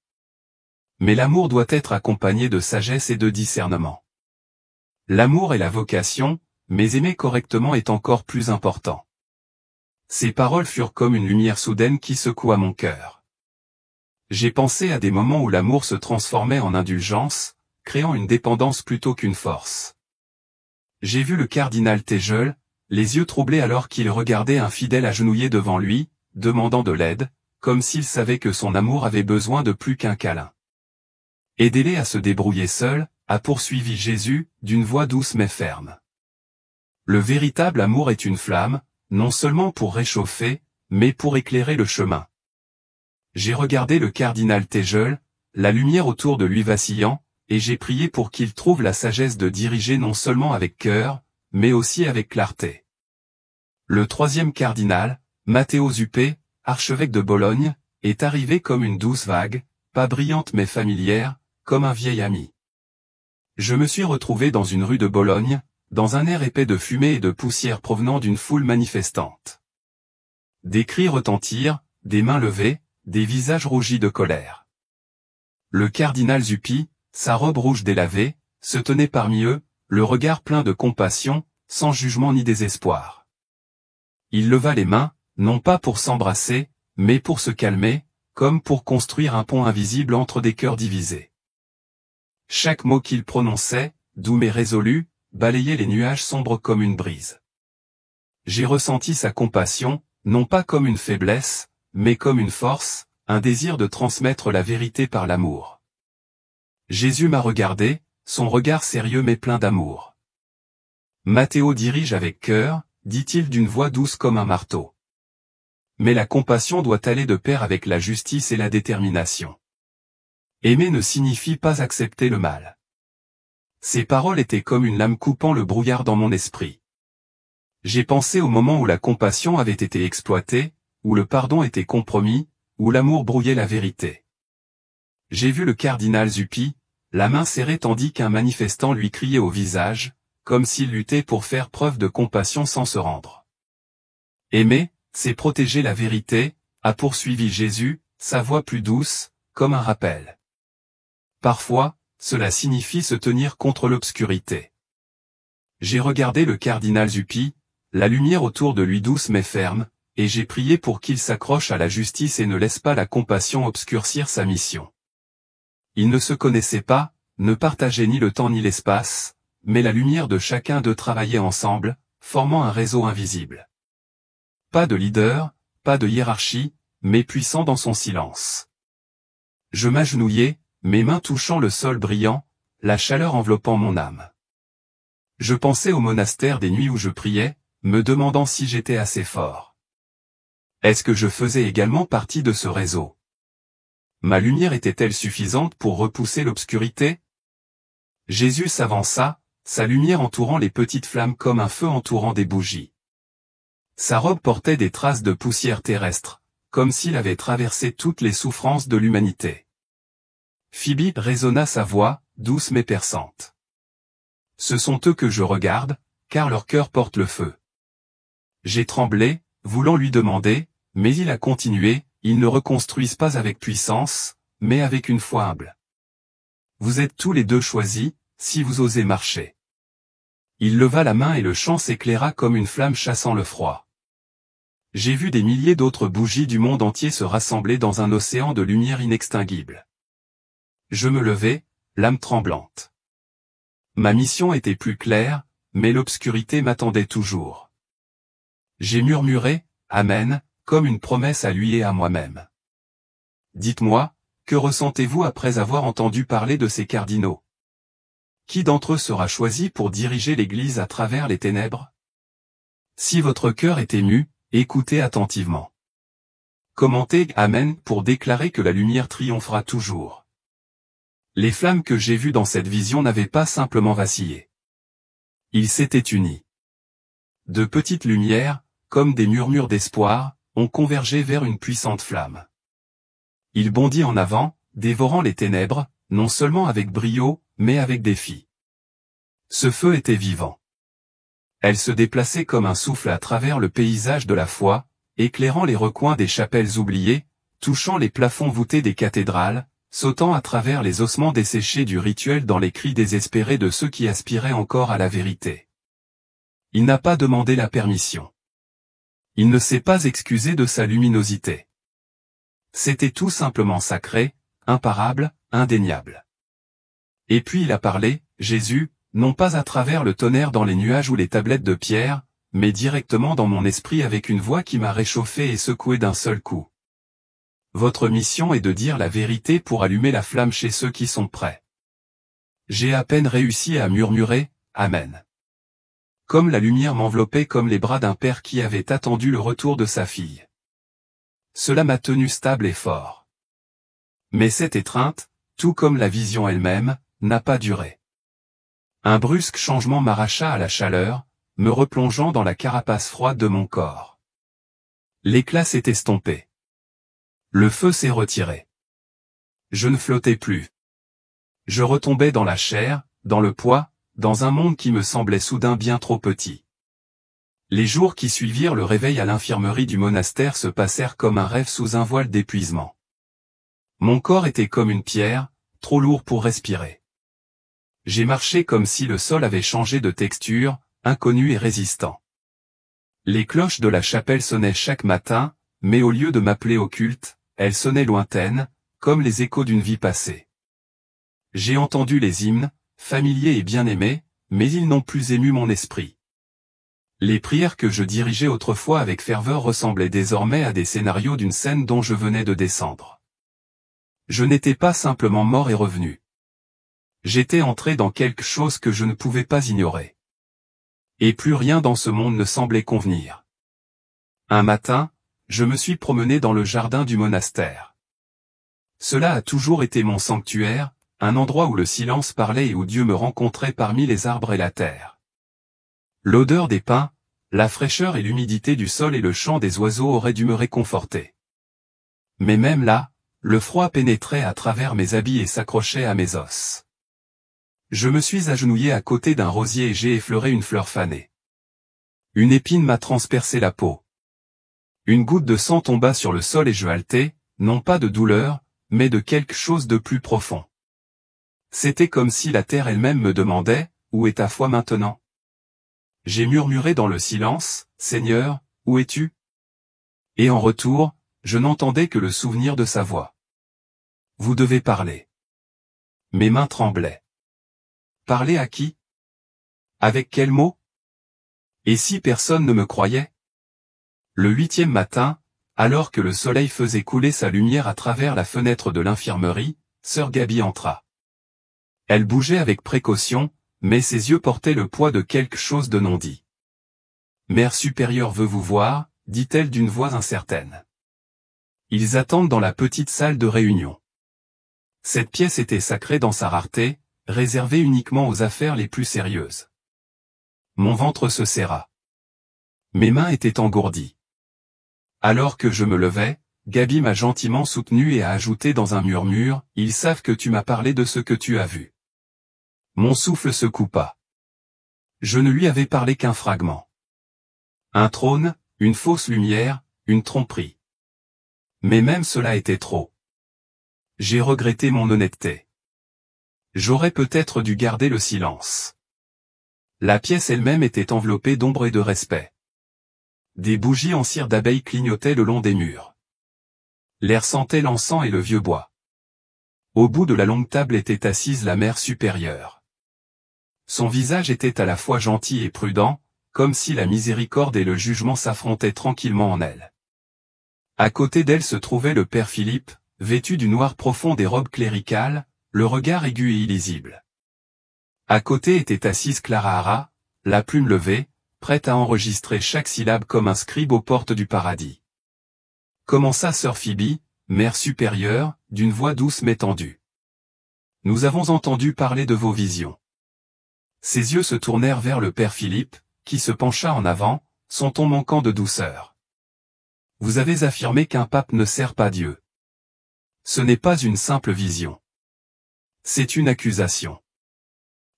Mais l'amour doit être accompagné de sagesse et de discernement. L'amour est la vocation, mais aimer correctement est encore plus important. Ces paroles furent comme une lumière soudaine qui secoua mon cœur. J'ai pensé à des moments où l'amour se transformait en indulgence, créant une dépendance plutôt qu'une force. J'ai vu le cardinal Tejeul, les yeux troublés alors qu'il regardait un fidèle agenouillé devant lui, demandant de l'aide, comme s'il savait que son amour avait besoin de plus qu'un câlin. Aidez-les à se débrouiller seuls, a poursuivi Jésus, d'une voix douce mais ferme. Le véritable amour est une flamme, non seulement pour réchauffer, mais pour éclairer le chemin. J'ai regardé le cardinal Tegeul, la lumière autour de lui vacillant, et j'ai prié pour qu'il trouve la sagesse de diriger non seulement avec cœur, mais aussi avec clarté. Le troisième cardinal, Matteo Zuppi, archevêque de Bologne, est arrivé comme une douce vague, pas brillante mais familière, comme un vieil ami. Je me suis retrouvé dans une rue de Bologne, dans un air épais de fumée et de poussière provenant d'une foule manifestante. Des cris retentirent, des mains levées, des visages rougis de colère. Le cardinal Zuppi, sa robe rouge délavée, se tenait parmi eux, le regard plein de compassion, sans jugement ni désespoir. Il leva les mains, non pas pour s'embrasser, mais pour se calmer, comme pour construire un pont invisible entre des cœurs divisés. Chaque mot qu'il prononçait, doux mais résolu, balayait les nuages sombres comme une brise. J'ai ressenti sa compassion, non pas comme une faiblesse, mais comme une force, un désir de transmettre la vérité par l'amour. Jésus m'a regardé, son regard sérieux mais plein d'amour. Matteo dirige avec cœur, dit-il d'une voix douce comme un marteau. Mais la compassion doit aller de pair avec la justice et la détermination. Aimer ne signifie pas accepter le mal. Ces paroles étaient comme une lame coupant le brouillard dans mon esprit. J'ai pensé au moment où la compassion avait été exploitée, où le pardon était compromis, où l'amour brouillait la vérité. J'ai vu le cardinal Zuppi, la main serrée tandis qu'un manifestant lui criait au visage, comme s'il luttait pour faire preuve de compassion sans se rendre. Aimer, c'est protéger la vérité, a poursuivi Jésus, sa voix plus douce, comme un rappel. Parfois, cela signifie se tenir contre l'obscurité. J'ai regardé le cardinal Zuppi, la lumière autour de lui douce mais ferme, et j'ai prié pour qu'il s'accroche à la justice et ne laisse pas la compassion obscurcir sa mission. Ils ne se connaissaient pas, ne partageaient ni le temps ni l'espace, mais la lumière de chacun d'eux travaillait ensemble, formant un réseau invisible. Pas de leader, pas de hiérarchie, mais puissant dans son silence. Je m'agenouillai, mes mains touchant le sol brillant, la chaleur enveloppant mon âme. Je pensais au monastère des nuits où je priais, me demandant si j'étais assez fort. Est-ce que je faisais également partie de ce réseau? Ma lumière était-elle suffisante pour repousser l'obscurité? Jésus s'avança, sa lumière entourant les petites flammes comme un feu entourant des bougies. Sa robe portait des traces de poussière terrestre, comme s'il avait traversé toutes les souffrances de l'humanité. Phoebe résonna sa voix, douce mais perçante. Ce sont eux que je regarde, car leur cœur porte le feu. J'ai tremblé, voulant lui demander, mais il a continué, ils ne reconstruisent pas avec puissance, mais avec une foi humble. Vous êtes tous les deux choisis, si vous osez marcher. Il leva la main et le champ s'éclaira comme une flamme chassant le froid. J'ai vu des milliers d'autres bougies du monde entier se rassembler dans un océan de lumière inextinguible. Je me levai, l'âme tremblante. Ma mission était plus claire, mais l'obscurité m'attendait toujours. J'ai murmuré, Amen, comme une promesse à lui et à moi-même. Dites-moi, que ressentez-vous après avoir entendu parler de ces cardinaux? Qui d'entre eux sera choisi pour diriger l'Église à travers les ténèbres? Si votre cœur est ému, écoutez attentivement. Commentez Amen pour déclarer que la lumière triomphera toujours. Les flammes que j'ai vues dans cette vision n'avaient pas simplement vacillé. Ils s'étaient unis. De petites lumières, comme des murmures d'espoir, ont convergé vers une puissante flamme. Il bondit en avant, dévorant les ténèbres, non seulement avec brio, mais avec défi. Ce feu était vivant. Elle se déplaçait comme un souffle à travers le paysage de la foi, éclairant les recoins des chapelles oubliées, touchant les plafonds voûtés des cathédrales, sautant à travers les ossements desséchés du rituel dans les cris désespérés de ceux qui aspiraient encore à la vérité. Il n'a pas demandé la permission. Il ne s'est pas excusé de sa luminosité. C'était tout simplement sacré, imparable, indéniable. Et puis il a parlé, Jésus, non pas à travers le tonnerre dans les nuages ou les tablettes de pierre, mais directement dans mon esprit avec une voix qui m'a réchauffé et secoué d'un seul coup. Votre mission est de dire la vérité pour allumer la flamme chez ceux qui sont prêts. J'ai à peine réussi à murmurer, Amen. Comme la lumière m'enveloppait comme les bras d'un père qui avait attendu le retour de sa fille. Cela m'a tenu stable et fort. Mais cette étreinte, tout comme la vision elle-même, n'a pas duré. Un brusque changement m'arracha à la chaleur, me replongeant dans la carapace froide de mon corps. L'éclat s'est estompé. Le feu s'est retiré. Je ne flottais plus. Je retombais dans la chair, dans le poids, dans un monde qui me semblait soudain bien trop petit. Les jours qui suivirent le réveil à l'infirmerie du monastère se passèrent comme un rêve sous un voile d'épuisement. Mon corps était comme une pierre, trop lourd pour respirer. J'ai marché comme si le sol avait changé de texture, inconnu et résistant. Les cloches de la chapelle sonnaient chaque matin, mais au lieu de m'appeler au culte, elles sonnaient lointaines, comme les échos d'une vie passée. J'ai entendu les hymnes, familiers et bien-aimés, mais ils n'ont plus ému mon esprit. Les prières que je dirigeais autrefois avec ferveur ressemblaient désormais à des scénarios d'une scène dont je venais de descendre. Je n'étais pas simplement mort et revenu. J'étais entré dans quelque chose que je ne pouvais pas ignorer. Et plus rien dans ce monde ne semblait convenir. Un matin, je me suis promené dans le jardin du monastère. Cela a toujours été mon sanctuaire, un endroit où le silence parlait et où Dieu me rencontrait parmi les arbres et la terre. L'odeur des pins, la fraîcheur et l'humidité du sol et le chant des oiseaux auraient dû me réconforter. Mais même là, le froid pénétrait à travers mes habits et s'accrochait à mes os. Je me suis agenouillé à côté d'un rosier et j'ai effleuré une fleur fanée. Une épine m'a transpercé la peau. Une goutte de sang tomba sur le sol et je haletai, non pas de douleur, mais de quelque chose de plus profond. C'était comme si la terre elle-même me demandait, « Où est ta foi maintenant ?» J'ai murmuré dans le silence, « Seigneur, où es-tu » Et en retour, je n'entendais que le souvenir de sa voix. « Vous devez parler. » Mes mains tremblaient. Parler à qui? Avec quels mots? Et si personne ne me croyait? Le 8e matin, alors que le soleil faisait couler sa lumière à travers la fenêtre de l'infirmerie, sœur Gaby entra. Elle bougeait avec précaution, mais ses yeux portaient le poids de quelque chose de non dit. « Mère supérieure veut vous voir, dit-elle d'une voix incertaine. Ils attendent dans la petite salle de réunion. Cette pièce était sacrée dans sa rareté, réservée uniquement aux affaires les plus sérieuses. Mon ventre se serra. Mes mains étaient engourdies. Alors que je me levais, Gaby m'a gentiment soutenu et a ajouté dans un murmure, « Ils savent que tu m'as parlé de ce que tu as vu. » Mon souffle se coupa. Je ne lui avais parlé qu'un fragment. Un trône, une fausse lumière, une tromperie. Mais même cela était trop. J'ai regretté mon honnêteté. J'aurais peut-être dû garder le silence. La pièce elle-même était enveloppée d'ombre et de respect. Des bougies en cire d'abeille clignotaient le long des murs. L'air sentait l'encens et le vieux bois. Au bout de la longue table était assise la mère supérieure. Son visage était à la fois gentil et prudent, comme si la miséricorde et le jugement s'affrontaient tranquillement en elle. À côté d'elle se trouvait le père Philippe, vêtu du noir profond des robes cléricales, le regard aigu et illisible. À côté était assise Clara Hara, la plume levée, prête à enregistrer chaque syllabe comme un scribe aux portes du paradis. Commença sœur Phoebe, mère supérieure, d'une voix douce mais tendue. Nous avons entendu parler de vos visions. Ses yeux se tournèrent vers le père Philippe, qui se pencha en avant, son ton manquant de douceur. Vous avez affirmé qu'un pape ne sert pas Dieu. Ce n'est pas une simple vision. C'est une accusation.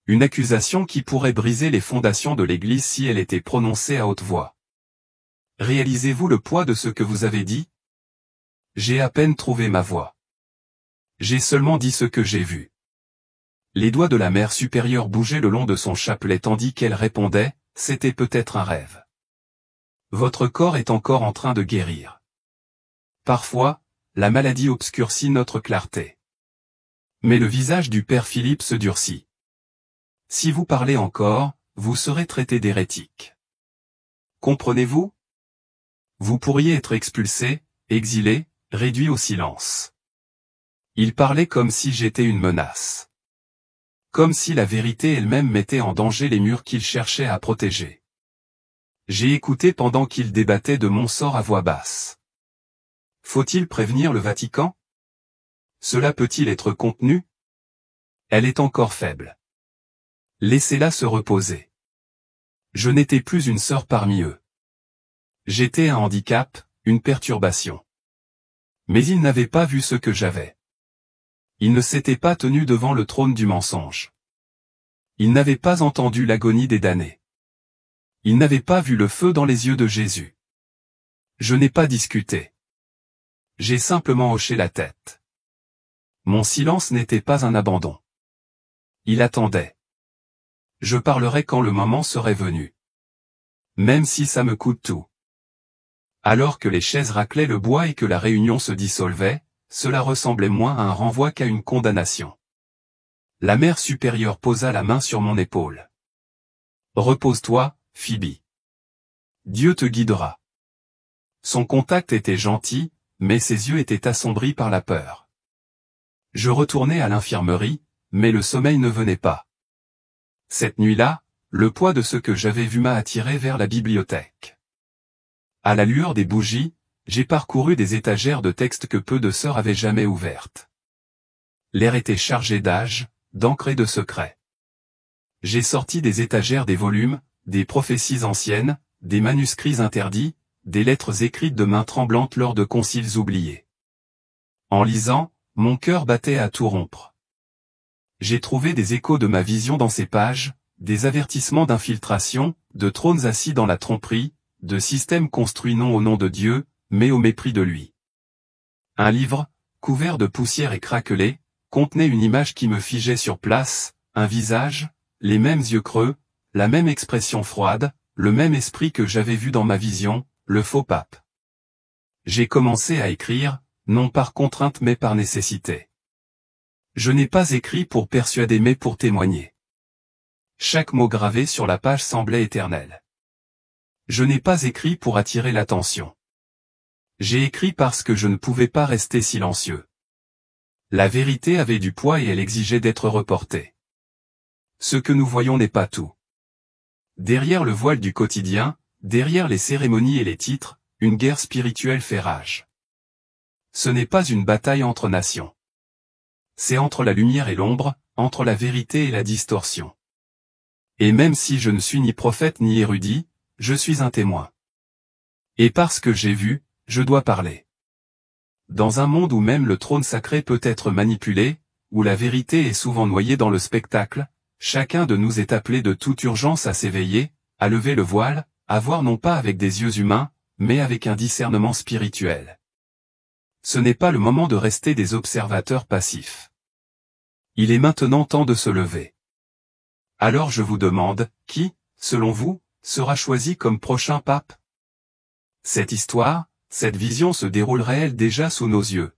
Une accusation qui pourrait briser les fondations de l'Église si elle était prononcée à haute voix. Réalisez-vous le poids de ce que vous avez dit? J'ai à peine trouvé ma voix. J'ai seulement dit ce que j'ai vu. Les doigts de la mère supérieure bougeaient le long de son chapelet tandis qu'elle répondait, c'était peut-être un rêve. Votre corps est encore en train de guérir. Parfois, la maladie obscurcit notre clarté. Mais le visage du père Philippe se durcit. Si vous parlez encore, vous serez traité d'hérétique. Comprenez-vous? Vous pourriez être expulsé, exilé, réduit au silence. Il parlait comme si j'étais une menace. Comme si la vérité elle-même mettait en danger les murs qu'il cherchait à protéger. J'ai écouté pendant qu'il débattait de mon sort à voix basse. Faut-il prévenir le Vatican? Cela peut-il être contenu? Elle est encore faible. Laissez-la se reposer. Je n'étais plus une sœur parmi eux. J'étais un handicap, une perturbation. Mais ils n'avaient pas vu ce que j'avais. Ils ne s'étaient pas tenus devant le trône du mensonge. Ils n'avaient pas entendu l'agonie des damnés. Ils n'avaient pas vu le feu dans les yeux de Jésus. Je n'ai pas discuté. J'ai simplement hoché la tête. Mon silence n'était pas un abandon. Il attendait. Je parlerai quand le moment serait venu. Même si ça me coûte tout. Alors que les chaises raclaient le bois et que la réunion se dissolvait, cela ressemblait moins à un renvoi qu'à une condamnation. La mère supérieure posa la main sur mon épaule. Repose-toi, Phoebe. Dieu te guidera. Son contact était gentil, mais ses yeux étaient assombris par la peur. Je retournai à l'infirmerie, mais le sommeil ne venait pas. Cette nuit-là, le poids de ce que j'avais vu m'a attiré vers la bibliothèque. À la lueur des bougies, j'ai parcouru des étagères de textes que peu de sœurs avaient jamais ouvertes. L'air était chargé d'âge, d'encre et de secrets. J'ai sorti des étagères des volumes, des prophéties anciennes, des manuscrits interdits, des lettres écrites de mains tremblantes lors de conciles oubliés. En lisant, mon cœur battait à tout rompre. J'ai trouvé des échos de ma vision dans ces pages, des avertissements d'infiltration, de trônes assis dans la tromperie, de systèmes construits non au nom de Dieu, mais au mépris de lui. Un livre, couvert de poussière et craquelé, contenait une image qui me figeait sur place, un visage, les mêmes yeux creux, la même expression froide, le même esprit que j'avais vu dans ma vision, le faux pape. J'ai commencé à écrire, non par contrainte mais par nécessité. Je n'ai pas écrit pour persuader mais pour témoigner. Chaque mot gravé sur la page semblait éternel. Je n'ai pas écrit pour attirer l'attention. J'ai écrit parce que je ne pouvais pas rester silencieux. La vérité avait du poids et elle exigeait d'être reportée. Ce que nous voyons n'est pas tout. Derrière le voile du quotidien, derrière les cérémonies et les titres, une guerre spirituelle fait rage. Ce n'est pas une bataille entre nations. C'est entre la lumière et l'ombre, entre la vérité et la distorsion. Et même si je ne suis ni prophète ni érudit, je suis un témoin. Et parce que j'ai vu, je dois parler. Dans un monde où même le trône sacré peut être manipulé, où la vérité est souvent noyée dans le spectacle, chacun de nous est appelé de toute urgence à s'éveiller, à lever le voile, à voir non pas avec des yeux humains, mais avec un discernement spirituel. Ce n'est pas le moment de rester des observateurs passifs. Il est maintenant temps de se lever. Alors je vous demande, qui, selon vous, sera choisi comme prochain pape? Cette histoire, cette vision se déroulerait-elle déjà sous nos yeux?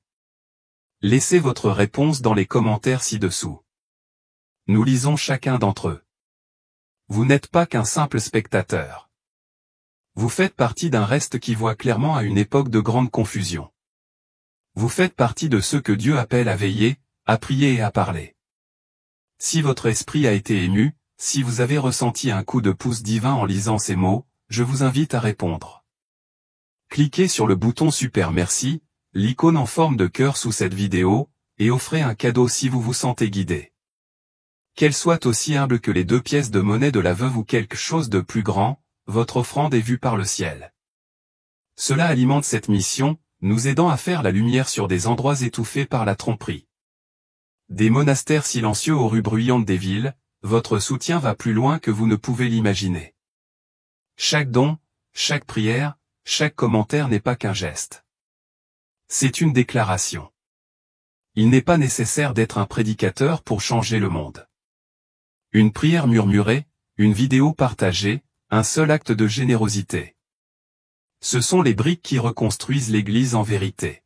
Laissez votre réponse dans les commentaires ci-dessous. Nous lisons chacun d'entre eux. Vous n'êtes pas qu'un simple spectateur. Vous faites partie d'un reste qui voit clairement à une époque de grande confusion. Vous faites partie de ceux que Dieu appelle à veiller, à prier et à parler. Si votre esprit a été ému, si vous avez ressenti un coup de pouce divin en lisant ces mots, je vous invite à répondre. Cliquez sur le bouton Super Merci, l'icône en forme de cœur sous cette vidéo, et offrez un cadeau si vous vous sentez guidé. Qu'elle soit aussi humble que les 2 pièces de monnaie de la veuve ou quelque chose de plus grand, votre offrande est vue par le ciel. Cela alimente cette mission, nous aidant à faire la lumière sur des endroits étouffés par la tromperie. Des monastères silencieux aux rues bruyantes des villes, votre soutien va plus loin que vous ne pouvez l'imaginer. Chaque don, chaque prière, chaque commentaire n'est pas qu'un geste. C'est une déclaration. Il n'est pas nécessaire d'être un prédicateur pour changer le monde. Une prière murmurée, une vidéo partagée, un seul acte de générosité. Ce sont les briques qui reconstruisent l'Église en vérité.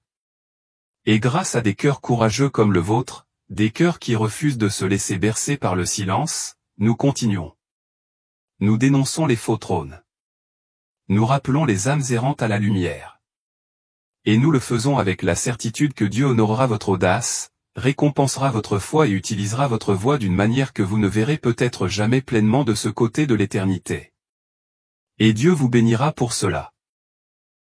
Et grâce à des cœurs courageux comme le vôtre, des cœurs qui refusent de se laisser bercer par le silence, nous continuons. Nous dénonçons les faux trônes. Nous rappelons les âmes errantes à la lumière. Et nous le faisons avec la certitude que Dieu honorera votre audace, récompensera votre foi et utilisera votre voix d'une manière que vous ne verrez peut-être jamais pleinement de ce côté de l'éternité. Et Dieu vous bénira pour cela.